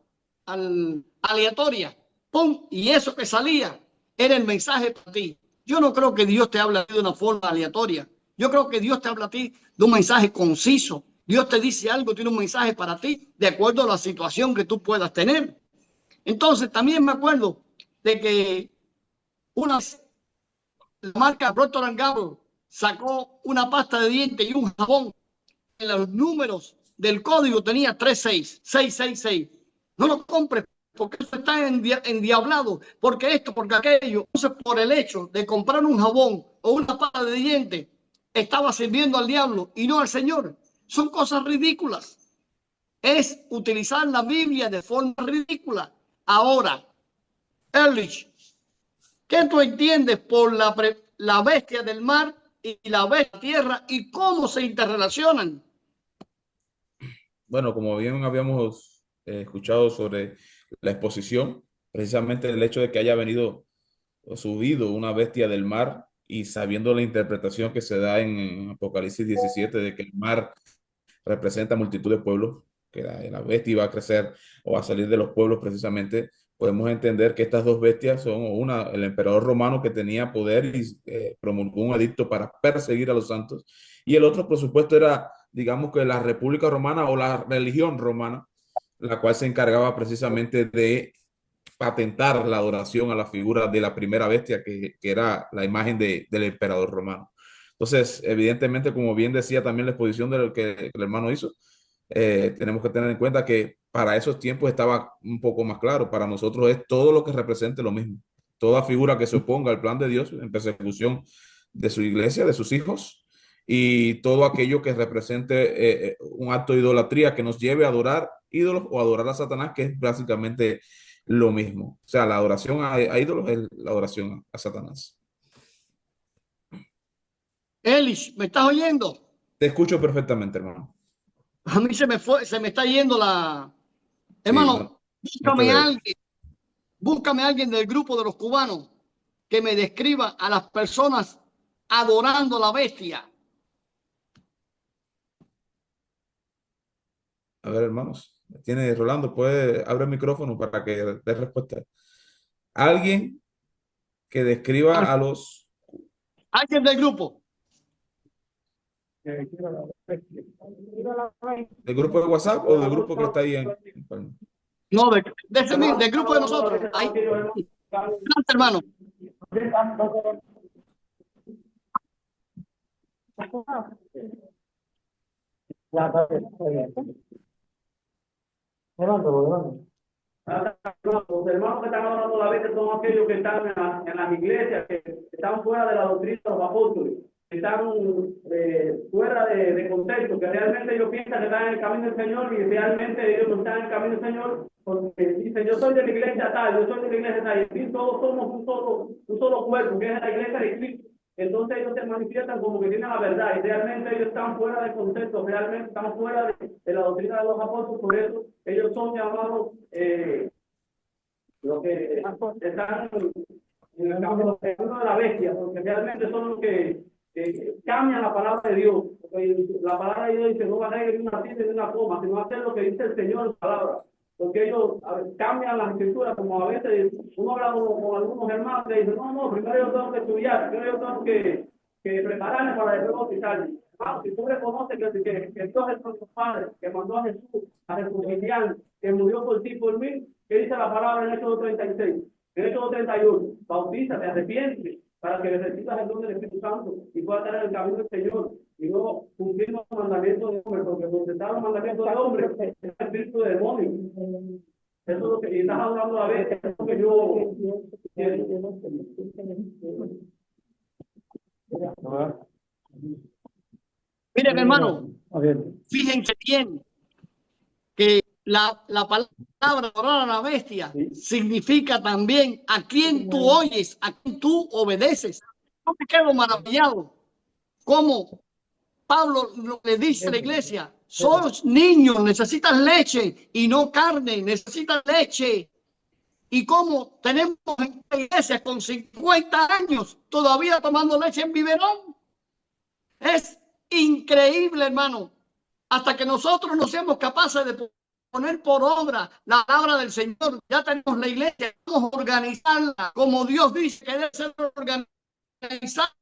aleatoria, ¡pum! Y eso que salía era el mensaje para ti. Yo no creo que Dios te hable de una forma aleatoria. Yo creo que Dios te habla a ti de un mensaje conciso. Dios te dice algo, tiene un mensaje para ti de acuerdo a la situación que tú puedas tener. Entonces, también me acuerdo de que una vez la marca Procter & Gamble sacó una pasta de dientes y un jabón. En los números del código tenía 666. No lo compres porque eso está endiablado, porque esto, porque aquello. Entonces, por el hecho de comprar un jabón o una pasta de dientes, estaba sirviendo al diablo y no al Señor. Son cosas ridículas. Es utilizar la Biblia de forma ridícula. Ahora, Ehrlich, ¿qué tú entiendes por la bestia del mar y la bestia de la tierra y cómo se interrelacionan? Bueno, como bien habíamos escuchado sobre la exposición, precisamente el hecho de que haya venido o subido una bestia del mar y sabiendo la interpretación que se da en Apocalipsis 17 de que el mar representa multitud de pueblos, que la bestia iba a crecer o a salir de los pueblos precisamente, podemos entender que estas dos bestias son una, el emperador romano que tenía poder y promulgó un edicto para perseguir a los santos, y el otro, por supuesto, era, digamos que la República Romana o la religión romana, la cual se encargaba precisamente de patentar la adoración a la figura de la primera bestia, que era la imagen del emperador romano. Entonces, evidentemente, como bien decía también la exposición de lo que el hermano hizo, tenemos que tener en cuenta que para esos tiempos estaba un poco más claro. Para nosotros es todo lo que represente lo mismo. Toda figura que se oponga al plan de Dios en persecución de su iglesia, de sus hijos, y todo aquello que represente un acto de idolatría que nos lleve a adorar ídolos o adorar a Satanás, que es básicamente lo mismo. O sea, la adoración a ídolos es la adoración a Satanás. Elish, ¿me estás oyendo? Te escucho perfectamente, hermano. A mí se me está yendo la... Sí, Hermano, no te veo. búscame a alguien del grupo de los cubanos que me describa a las personas adorando a la bestia. A ver, hermanos. Tiene Rolando, puede abrir el micrófono para que dé respuesta. Alguien que describa a los Alguien del grupo. del grupo de WhatsApp o del grupo que está ahí en Palma. No, del grupo de nosotros. Ahí. Adelante, hermano. Los hermanos que están hablando a la vez son aquellos que están en las iglesias, que están fuera de la doctrina de los apóstoles, que están fuera de contexto, que realmente ellos piensan que están en el camino del Señor y realmente ellos no están en el camino del Señor, porque dicen, yo soy de la iglesia tal, yo soy de la iglesia tal, y todos somos un solo cuerpo, que es la iglesia de Cristo. Entonces ellos se manifiestan como que tienen la verdad y realmente ellos están fuera de contexto, realmente están fuera de la doctrina de los apóstoles, por eso ellos son llamados lo que están en el camino de la bestia, porque realmente son los que cambian la palabra de Dios. La palabra de Dios dice, no van a ir ni una tilde ni una coma, sino hacer lo que dice el Señor en la palabra. Porque ellos cambian las escrituras, como a veces uno habla con algunos hermanos que dicen, no, primero yo tengo que estudiar, primero yo tengo que prepararme para después bautizarme. Si tú reconoces que Dios es nuestro Padre, que mandó a Jesucristo, que murió por ti y por mí, ¿qué dice la palabra en Éxodo 36? En Éxodo 31, bautízate, arrepiente, para que recibas el don del Espíritu Santo y puedas estar en el camino del Señor y no cumplir los mandamientos de hombre, porque donde están los mandamientos de hombre es el espíritu de demonio. Eso es lo que estás hablando a veces, es lo que yo Miren, hermano, fíjense bien que la palabra adorar a la bestia significa también a quien tú oyes, a quien tú obedeces. Yo me quedo maravillado como Pablo le dice a la iglesia, sois niños, necesitan leche y no carne, necesitan leche. Y como tenemos en la iglesia con 50 años todavía tomando leche en biberón, es increíble, hermano. Hasta que nosotros no seamos capaces de poner por obra la palabra del Señor, ya tenemos la iglesia, vamos a organizarla como Dios dice que debe ser organizada,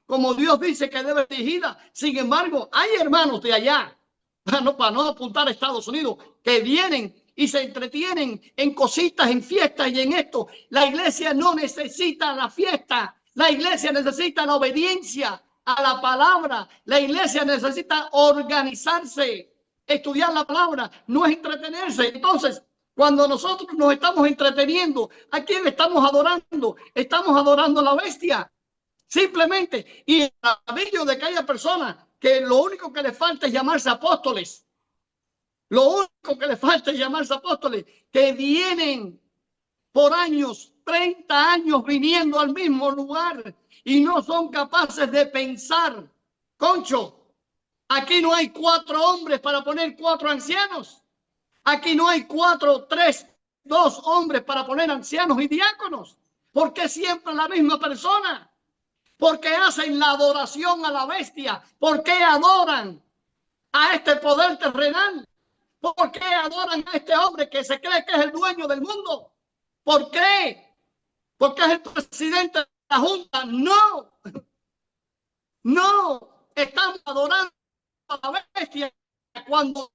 como Dios dice que debe ser dirigida. Sin embargo, hay hermanos de allá, para no apuntar a Estados Unidos, que vienen y se entretienen en cositas, en fiestas y en esto. La iglesia no necesita la fiesta, la iglesia necesita la obediencia a la palabra. La iglesia necesita organizarse, estudiar la palabra, no es entretenerse. Entonces, cuando nosotros nos estamos entreteniendo, ¿a quién estamos adorando? Estamos adorando a la bestia, simplemente. Y el maravillo de que haya personas que lo único que les falta es llamarse apóstoles. Lo único que les falta es llamarse apóstoles, que vienen por años, 30 años viniendo al mismo lugar y no son capaces de pensar. Concho, aquí no hay 4 hombres para poner 4 ancianos. Aquí no hay 4, 3, 2 hombres para poner ancianos y diáconos. ¿Por qué siempre la misma persona? ¿Por qué hacen la adoración a la bestia? ¿Por qué adoran a este poder terrenal? ¿Por qué adoran a este hombre que se cree que es el dueño del mundo? ¿Por qué? ¿Porque es el presidente de la Junta? No. No. Estamos adorando a la bestia cuando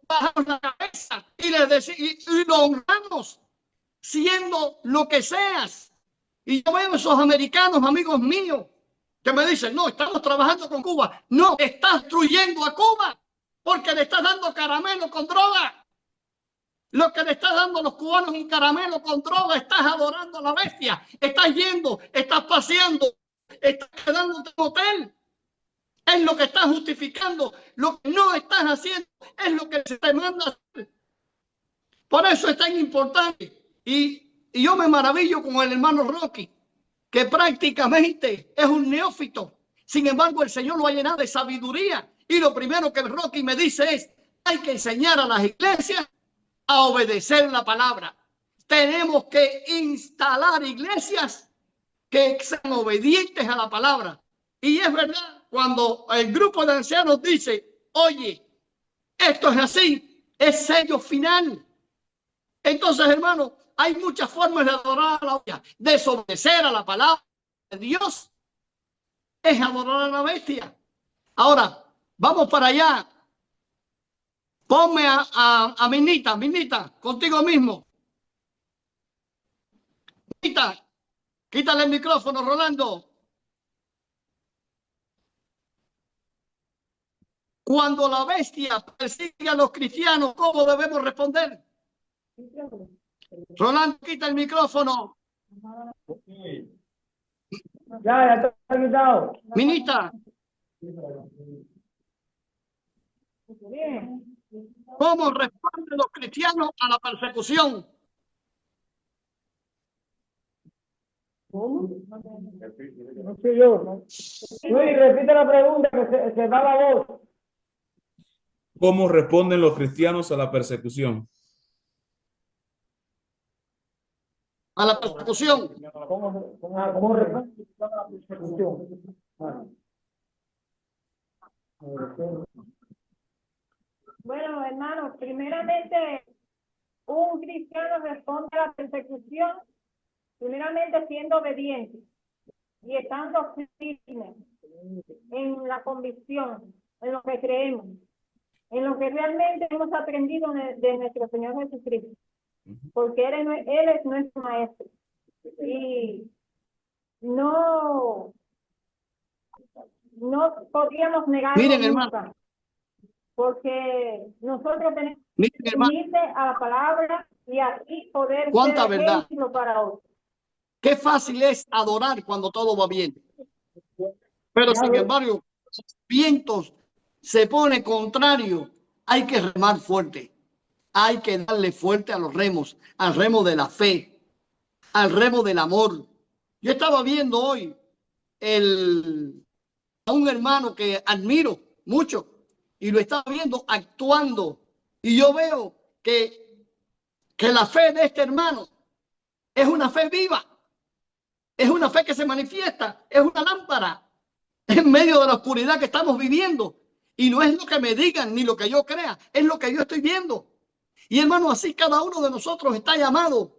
bajamos la cabeza y le decimos y lo honramos siendo lo que seas. Y yo veo esos americanos, amigos míos, que me dicen, no, estamos trabajando con Cuba. No, estás destruyendo a Cuba porque le estás dando caramelo con droga. Lo que le estás dando a los cubanos un caramelo con droga, estás adorando a la bestia, estás yendo, estás paseando, estás quedándote en hotel. Es lo que estás justificando. Lo que no estás haciendo es lo que se te manda hacer. Por eso es tan importante. Y yo me maravillo con el hermano Rocky, que prácticamente es un neófito. Sin embargo, el Señor lo ha llenado de sabiduría. Y lo primero que Rocky me dice es, hay que enseñar a las iglesias a obedecer la palabra. Tenemos que instalar iglesias que sean obedientes a la palabra. Y es verdad, cuando el grupo de ancianos dice, oye, esto es así, es sello final. Entonces, hermano, hay muchas formas de adorar a la bestia. Desobedecer a la palabra de Dios es adorar a la bestia. Ahora, vamos para allá. Ponme a Minita, Minita, contigo mismo. Minita, quítale el micrófono, Rolando. Cuando la bestia persigue a los cristianos, ¿cómo debemos responder? Rolando, quita el micrófono. Ya está quitado. Minita, ¿cómo responden los cristianos a la persecución? ¿Cómo? No sé yo. Luis, repite la pregunta que se va la voz. ¿Cómo responden los cristianos a la persecución? A la persecución. ¿Cómo responde a la persecución? Bueno, hermanos, primeramente, un cristiano responde a la persecución, primeramente siendo obediente y estando firme en la convicción, en lo que creemos, en lo que realmente hemos aprendido de nuestro Señor Jesucristo, porque Él es nuestro Maestro. Y no podríamos negarlo. Miren, nunca, hermano. porque nosotros tenemos Miren, hermano. que unirse a la palabra y así poder ¿Cuánta ser verdad? ejemplo para otros. Qué fácil es adorar cuando todo va bien. Pero sin embargo, los vientos se pone contrario. Hay que remar fuerte. Hay que darle fuerte a los remos, al remo de la fe, al remo del amor. Yo estaba viendo hoy a un hermano que admiro mucho y lo estaba viendo actuando. Y yo veo que la fe de este hermano es una fe viva. Es una fe que se manifiesta, es una lámpara en medio de la oscuridad que estamos viviendo. Y no es lo que me digan ni lo que yo crea, es lo que yo estoy viendo. Y hermano, así cada uno de nosotros está llamado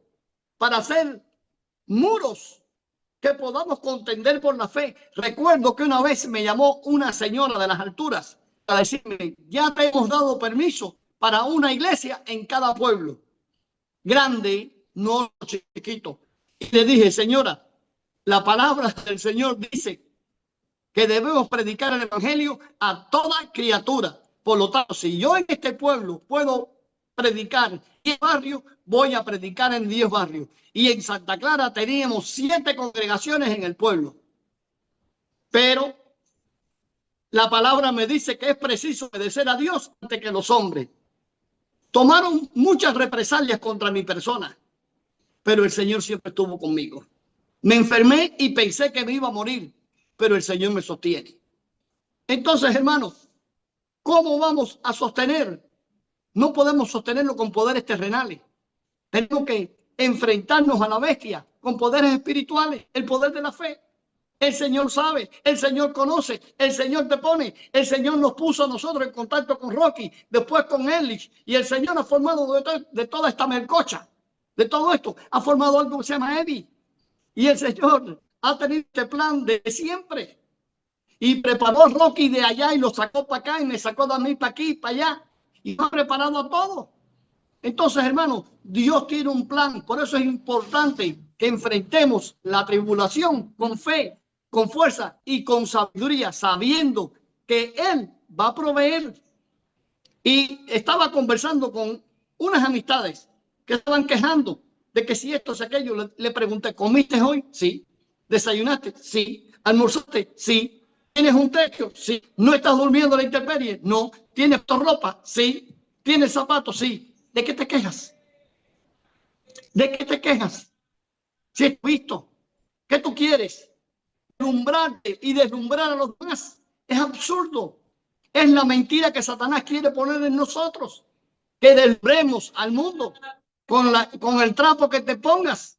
para hacer muros que podamos contender por la fe. Recuerdo que una vez me llamó una señora de las alturas a decirme, ya te hemos dado permiso para una iglesia en cada pueblo. Grande, no chiquito. Y le dije, señora, la palabra del Señor dice que debemos predicar el evangelio a toda criatura. Por lo tanto, si yo en este pueblo puedo predicar en 10 barrios, voy a predicar en 10 barrios. Y en Santa Clara teníamos 7 congregaciones en el pueblo. Pero la palabra me dice que es preciso obedecer a Dios antes que los hombres. Tomaron muchas represalias contra mi persona, pero el Señor siempre estuvo conmigo. Me enfermé y pensé que me iba a morir, pero el Señor me sostiene. Entonces, hermanos, ¿cómo vamos a sostener? No podemos sostenerlo con poderes terrenales. Tenemos que enfrentarnos a la bestia con poderes espirituales, el poder de la fe. El Señor sabe, el Señor conoce, el Señor te pone, el Señor nos puso a nosotros en contacto con Rocky, después con Elich, y el Señor ha formado de toda esta melcocha, de todo esto, ha formado algo que se llama Evi. Y el Señor ha tenido este plan de siempre. Y preparó a Rocky de allá y lo sacó para acá y me sacó de mí para aquí y para allá. Y ha preparado a todo. Entonces, hermanos, Dios tiene un plan. Por eso es importante que enfrentemos la tribulación con fe, con fuerza y con sabiduría, sabiendo que Él va a proveer. Y estaba conversando con unas amistades que estaban quejando de que si esto es aquello. Le pregunté, ¿comiste hoy? Sí. ¿Desayunaste? Sí. ¿Almorzaste? Sí. ¿Tienes un techo? Sí. ¿No estás durmiendo en la intemperie? No. ¿Tienes tu ropa? Sí. ¿Tienes zapatos? Sí. ¿De qué te quejas? ¿De qué te quejas? Si es visto, ¿qué tú quieres? Deslumbrarte y deslumbrar a los demás. Es absurdo. Es la mentira que Satanás quiere poner en nosotros. Que deslumbremos al mundo con el trapo que te pongas,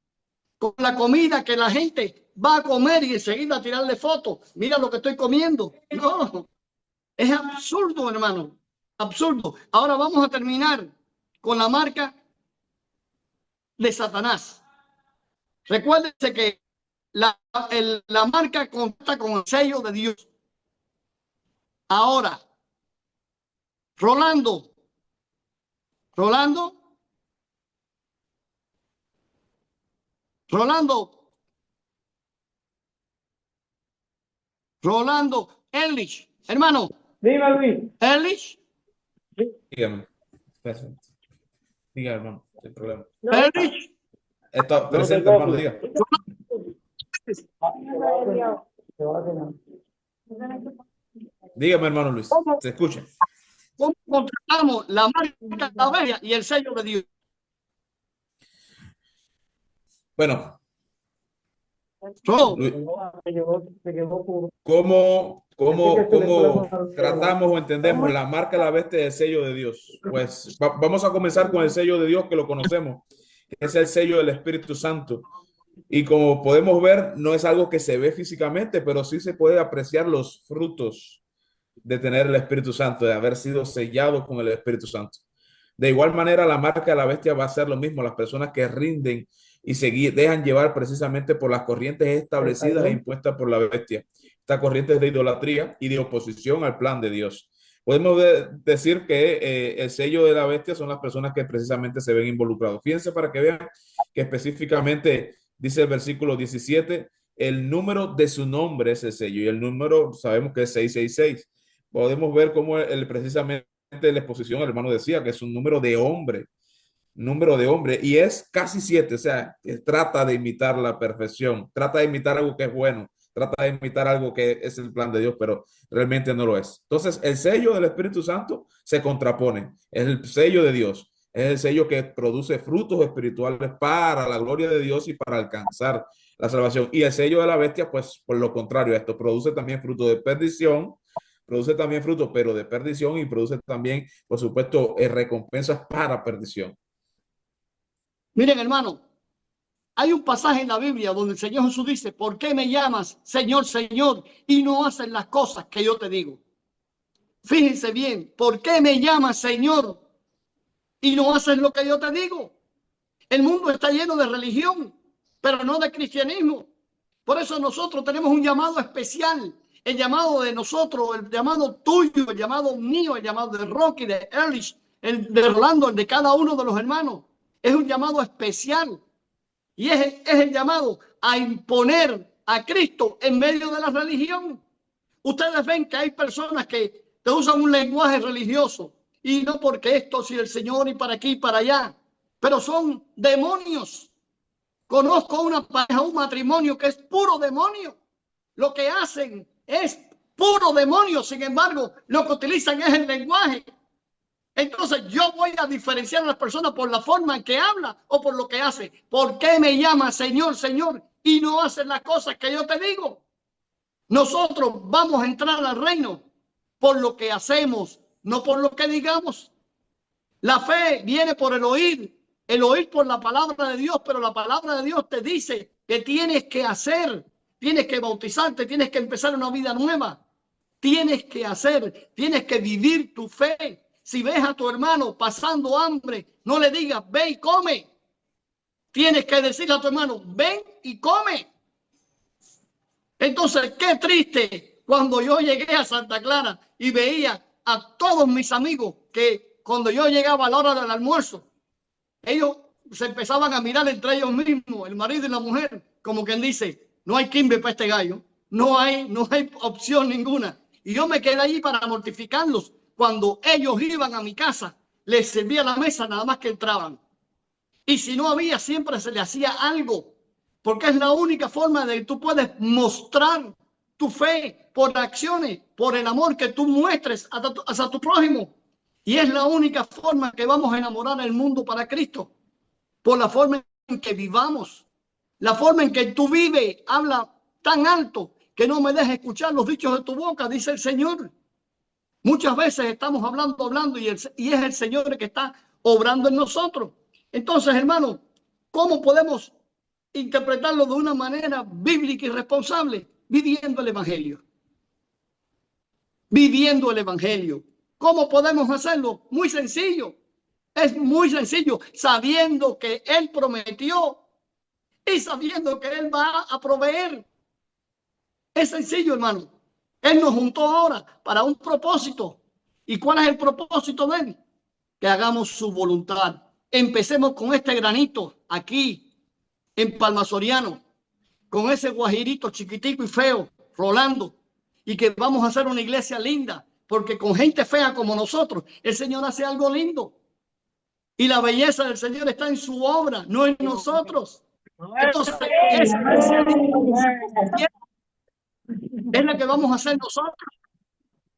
con la comida que la gente va a comer y enseguida tirarle fotos. Mira lo que estoy comiendo. No, es absurdo, hermano. Absurdo. Ahora vamos a terminar con la marca de Satanás. Recuérdense que la marca cuenta con el sello de Dios. Ahora, Rolando, Erlich, hermano. Dime, Luis. Erlich, Dígame. Perfecto. Diga, hermano, sin problema. Erlich. Está presente, hermano, diga. Dígame, hermano Luis. Se escucha. ¿Cómo contratamos la marca de la bestia y el sello de Dios? Bueno, No, Luis, Se quedó puro. ¿cómo Es que le tratamos o entendemos la marca de la bestia del sello de Dios? Pues vamos a comenzar con el sello de Dios que lo conocemos, que es el sello del Espíritu Santo. Y como podemos ver, no es algo que se ve físicamente, pero sí se puede apreciar los frutos de tener el Espíritu Santo, de haber sido sellado con el Espíritu Santo. De igual manera, la marca de la bestia va a ser lo mismo. Las personas que rinden y dejan llevar precisamente por las corrientes establecidas e impuestas por la bestia. Estas corrientes de idolatría y de oposición al plan de Dios. Podemos decir que el sello de la bestia son las personas que precisamente se ven involucrados. Fíjense para que vean que específicamente dice el versículo 17, el número de su nombre es el sello y el número sabemos que es 666. Podemos ver cómo precisamente la exposición, el hermano decía que es un número de hombre, y es casi 7, o sea, trata de imitar la perfección, trata de imitar algo que es bueno, trata de imitar algo que es el plan de Dios, pero realmente no lo es. Entonces, el sello del Espíritu Santo se contrapone, es el sello de Dios, es el sello que produce frutos espirituales para la gloria de Dios y para alcanzar la salvación. Y el sello de la bestia, pues, por lo contrario, esto produce también fruto de perdición, produce también frutos, pero de perdición, y produce también, por supuesto, recompensas para perdición. miren, hermano, hay un pasaje en la Biblia donde el Señor Jesús dice, ¿por qué me llamas Señor, Señor, y no haces las cosas que yo te digo? Fíjense bien, ¿por qué me llamas Señor y no haces lo que yo te digo? El mundo está lleno de religión, pero no de cristianismo. Por eso nosotros tenemos un llamado especial, el llamado de nosotros, el llamado tuyo, el llamado mío, el llamado de Rocky, de Erlich, el de Rolando, el de cada uno de los hermanos. Es un llamado especial y es el llamado a imponer a Cristo en medio de la religión. Ustedes ven que hay personas que te usan un lenguaje religioso y no porque esto, si el Señor, y para aquí y para allá, pero son demonios. Conozco una pareja, un matrimonio que es puro demonio. Lo que hacen es puro demonio, sin embargo, lo que utilizan es el lenguaje. Entonces yo voy a diferenciar a las personas por la forma en que habla o por lo que hace. ¿Por qué me llama Señor, Señor y no hacen las cosas que yo te digo? Nosotros vamos a entrar al reino por lo que hacemos, no por lo que digamos. La fe viene por el oír por la palabra de Dios, pero la palabra de Dios te dice que tienes que hacer, tienes que bautizarte, tienes que empezar una vida nueva, tienes que hacer, tienes que vivir tu fe. Si ves a tu hermano pasando hambre, no le digas, ve y come. Tienes que decirle a tu hermano, ven y come. Entonces, qué triste cuando yo llegué a Santa Clara y veía a todos mis amigos que cuando yo llegaba a la hora del almuerzo, ellos se empezaban a mirar entre ellos mismos, el marido y la mujer, como quien dice, no hay quimbe para este gallo. no hay opción ninguna. Y yo me quedé allí para mortificarlos. Cuando ellos iban a mi casa, les servía la mesa nada más que entraban. Y si no había, siempre se le hacía algo. Porque es la única forma de que tú puedes mostrar tu fe por acciones, por el amor que tú muestres hacia tu prójimo. Y es la única forma que vamos a enamorar al mundo para Cristo. Por la forma en que vivamos. La forma en que tú vives habla tan alto que no me dejes escuchar los dichos de tu boca, dice el Señor. Muchas veces estamos hablando y es el Señor el que está obrando en nosotros. Entonces, hermano, ¿cómo podemos interpretarlo de una manera bíblica y responsable? Viviendo el Evangelio. Viviendo el Evangelio. ¿Cómo podemos hacerlo? Muy sencillo. Es muy sencillo, sabiendo que Él prometió y sabiendo que Él va a proveer. Es sencillo, hermano. Él nos juntó ahora para un propósito. ¿Y cuál es el propósito de Él? Que hagamos su voluntad. Empecemos con este granito aquí en Palma Soriano, con ese guajirito chiquitico y feo, rolando, y que vamos a hacer una iglesia linda, porque con gente fea como nosotros, el Señor hace algo lindo. Y la belleza del Señor está en su obra, no en nosotros. Entonces, es la que vamos a hacer nosotros.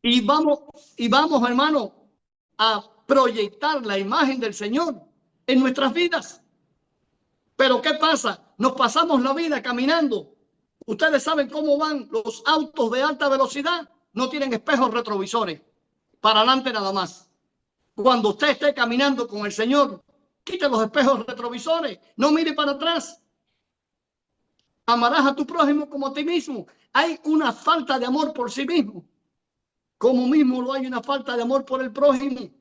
Y vamos, hermano, a proyectar la imagen del Señor en nuestras vidas. Pero ¿qué pasa? Nos pasamos la vida caminando. Ustedes saben cómo van los autos de alta velocidad. No tienen espejos retrovisores. Para adelante nada más. Cuando usted esté caminando con el Señor, quite los espejos retrovisores. No mire para atrás. Amarás a tu prójimo como a ti mismo. Hay una falta de amor por sí mismo. Como mismo lo hay una falta de amor por el prójimo.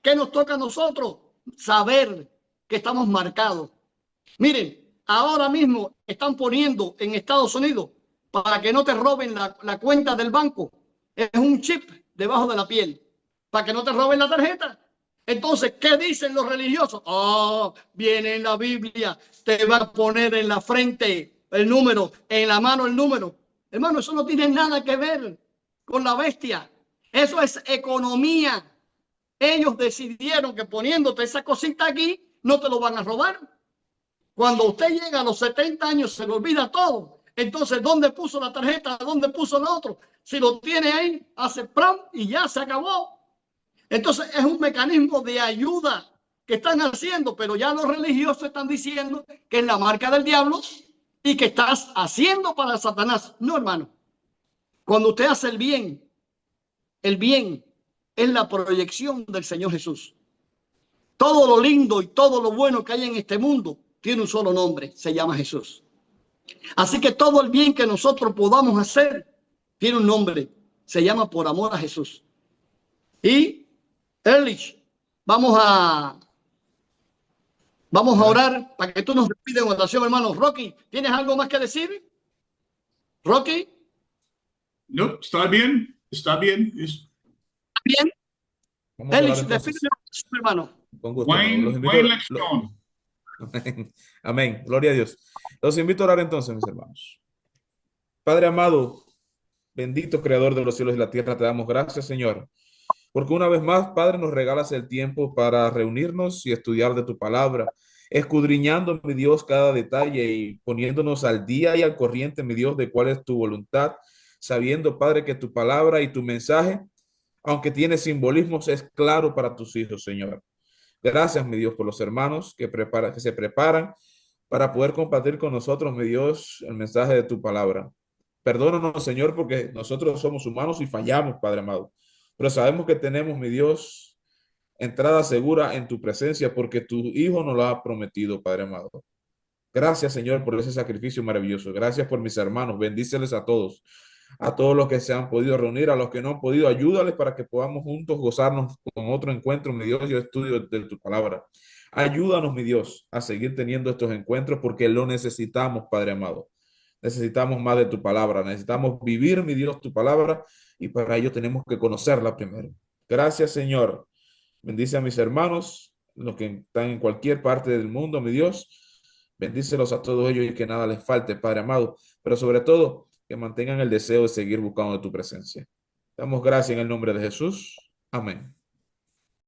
¿Qué nos toca a nosotros? Saber que estamos marcados. Miren, ahora mismo están poniendo en Estados Unidos para que no te roben la cuenta del banco. Es un chip debajo de la piel para que no te roben la tarjeta. Entonces, ¿qué dicen los religiosos? Viene en la Biblia, te va a poner en la frente el número, en la mano el número. Hermano, eso no tiene nada que ver con la bestia. Eso es economía. Ellos decidieron que poniéndote esa cosita aquí, no te lo van a robar. Cuando usted llega a los 70 años, se le olvida todo. Entonces, ¿dónde puso la tarjeta? ¿Dónde puso el otro? Si lo tiene ahí, hace ¡pram! Y ya se acabó. Entonces, es un mecanismo de ayuda que están haciendo, pero ya los religiosos están diciendo que es la marca del diablo y que estás haciendo para Satanás. No, hermano. Cuando usted hace el bien es la proyección del Señor Jesús. Todo lo lindo y todo lo bueno que hay en este mundo tiene un solo nombre, se llama Jesús. Así que todo el bien que nosotros podamos hacer tiene un nombre, se llama por amor a Jesús. Y, Erlich, vamos a orar para que tú nos despides en oración, hermano. Rocky, ¿tienes algo más que decir? Rocky. No, está bien, está bien. Bien. Vamos a orar Erlich, entonces. despídeme, hermano. Con gusto, hermano. Los invito Wayne a- Lección. Amén. Gloria a Dios. Los invito a orar entonces, mis hermanos. Padre amado, bendito Creador de los cielos y la tierra, te damos gracias, Señor, porque una vez más, Padre, nos regalas el tiempo para reunirnos y estudiar de tu palabra, escudriñando, mi Dios, cada detalle y poniéndonos al día y al corriente, mi Dios, de cuál es tu voluntad, sabiendo, Padre, que tu palabra y tu mensaje, aunque tiene simbolismos, es claro para tus hijos, Señor. Gracias, mi Dios, por los hermanos que se preparan para poder compartir con nosotros, mi Dios, el mensaje de tu palabra. Perdónanos, Señor, porque nosotros somos humanos y fallamos, Padre amado. Pero sabemos que tenemos, mi Dios, entrada segura en tu presencia porque tu Hijo nos lo ha prometido, Padre amado. Gracias, Señor, por ese sacrificio maravilloso. Gracias por mis hermanos. Bendíceles a todos los que se han podido reunir, a los que no han podido, ayúdales para que podamos juntos gozarnos con otro encuentro, mi Dios, y estudio de tu palabra. Ayúdanos, mi Dios, a seguir teniendo estos encuentros porque lo necesitamos, Padre amado. Necesitamos más de tu palabra, necesitamos vivir, mi Dios, tu palabra, y para ello tenemos que conocerla primero. Gracias, Señor. Bendice a mis hermanos, los que están en cualquier parte del mundo, mi Dios. Bendícelos a todos ellos y que nada les falte, Padre amado. Pero sobre todo, que mantengan el deseo de seguir buscando tu presencia. Damos gracias en el nombre de Jesús. Amén.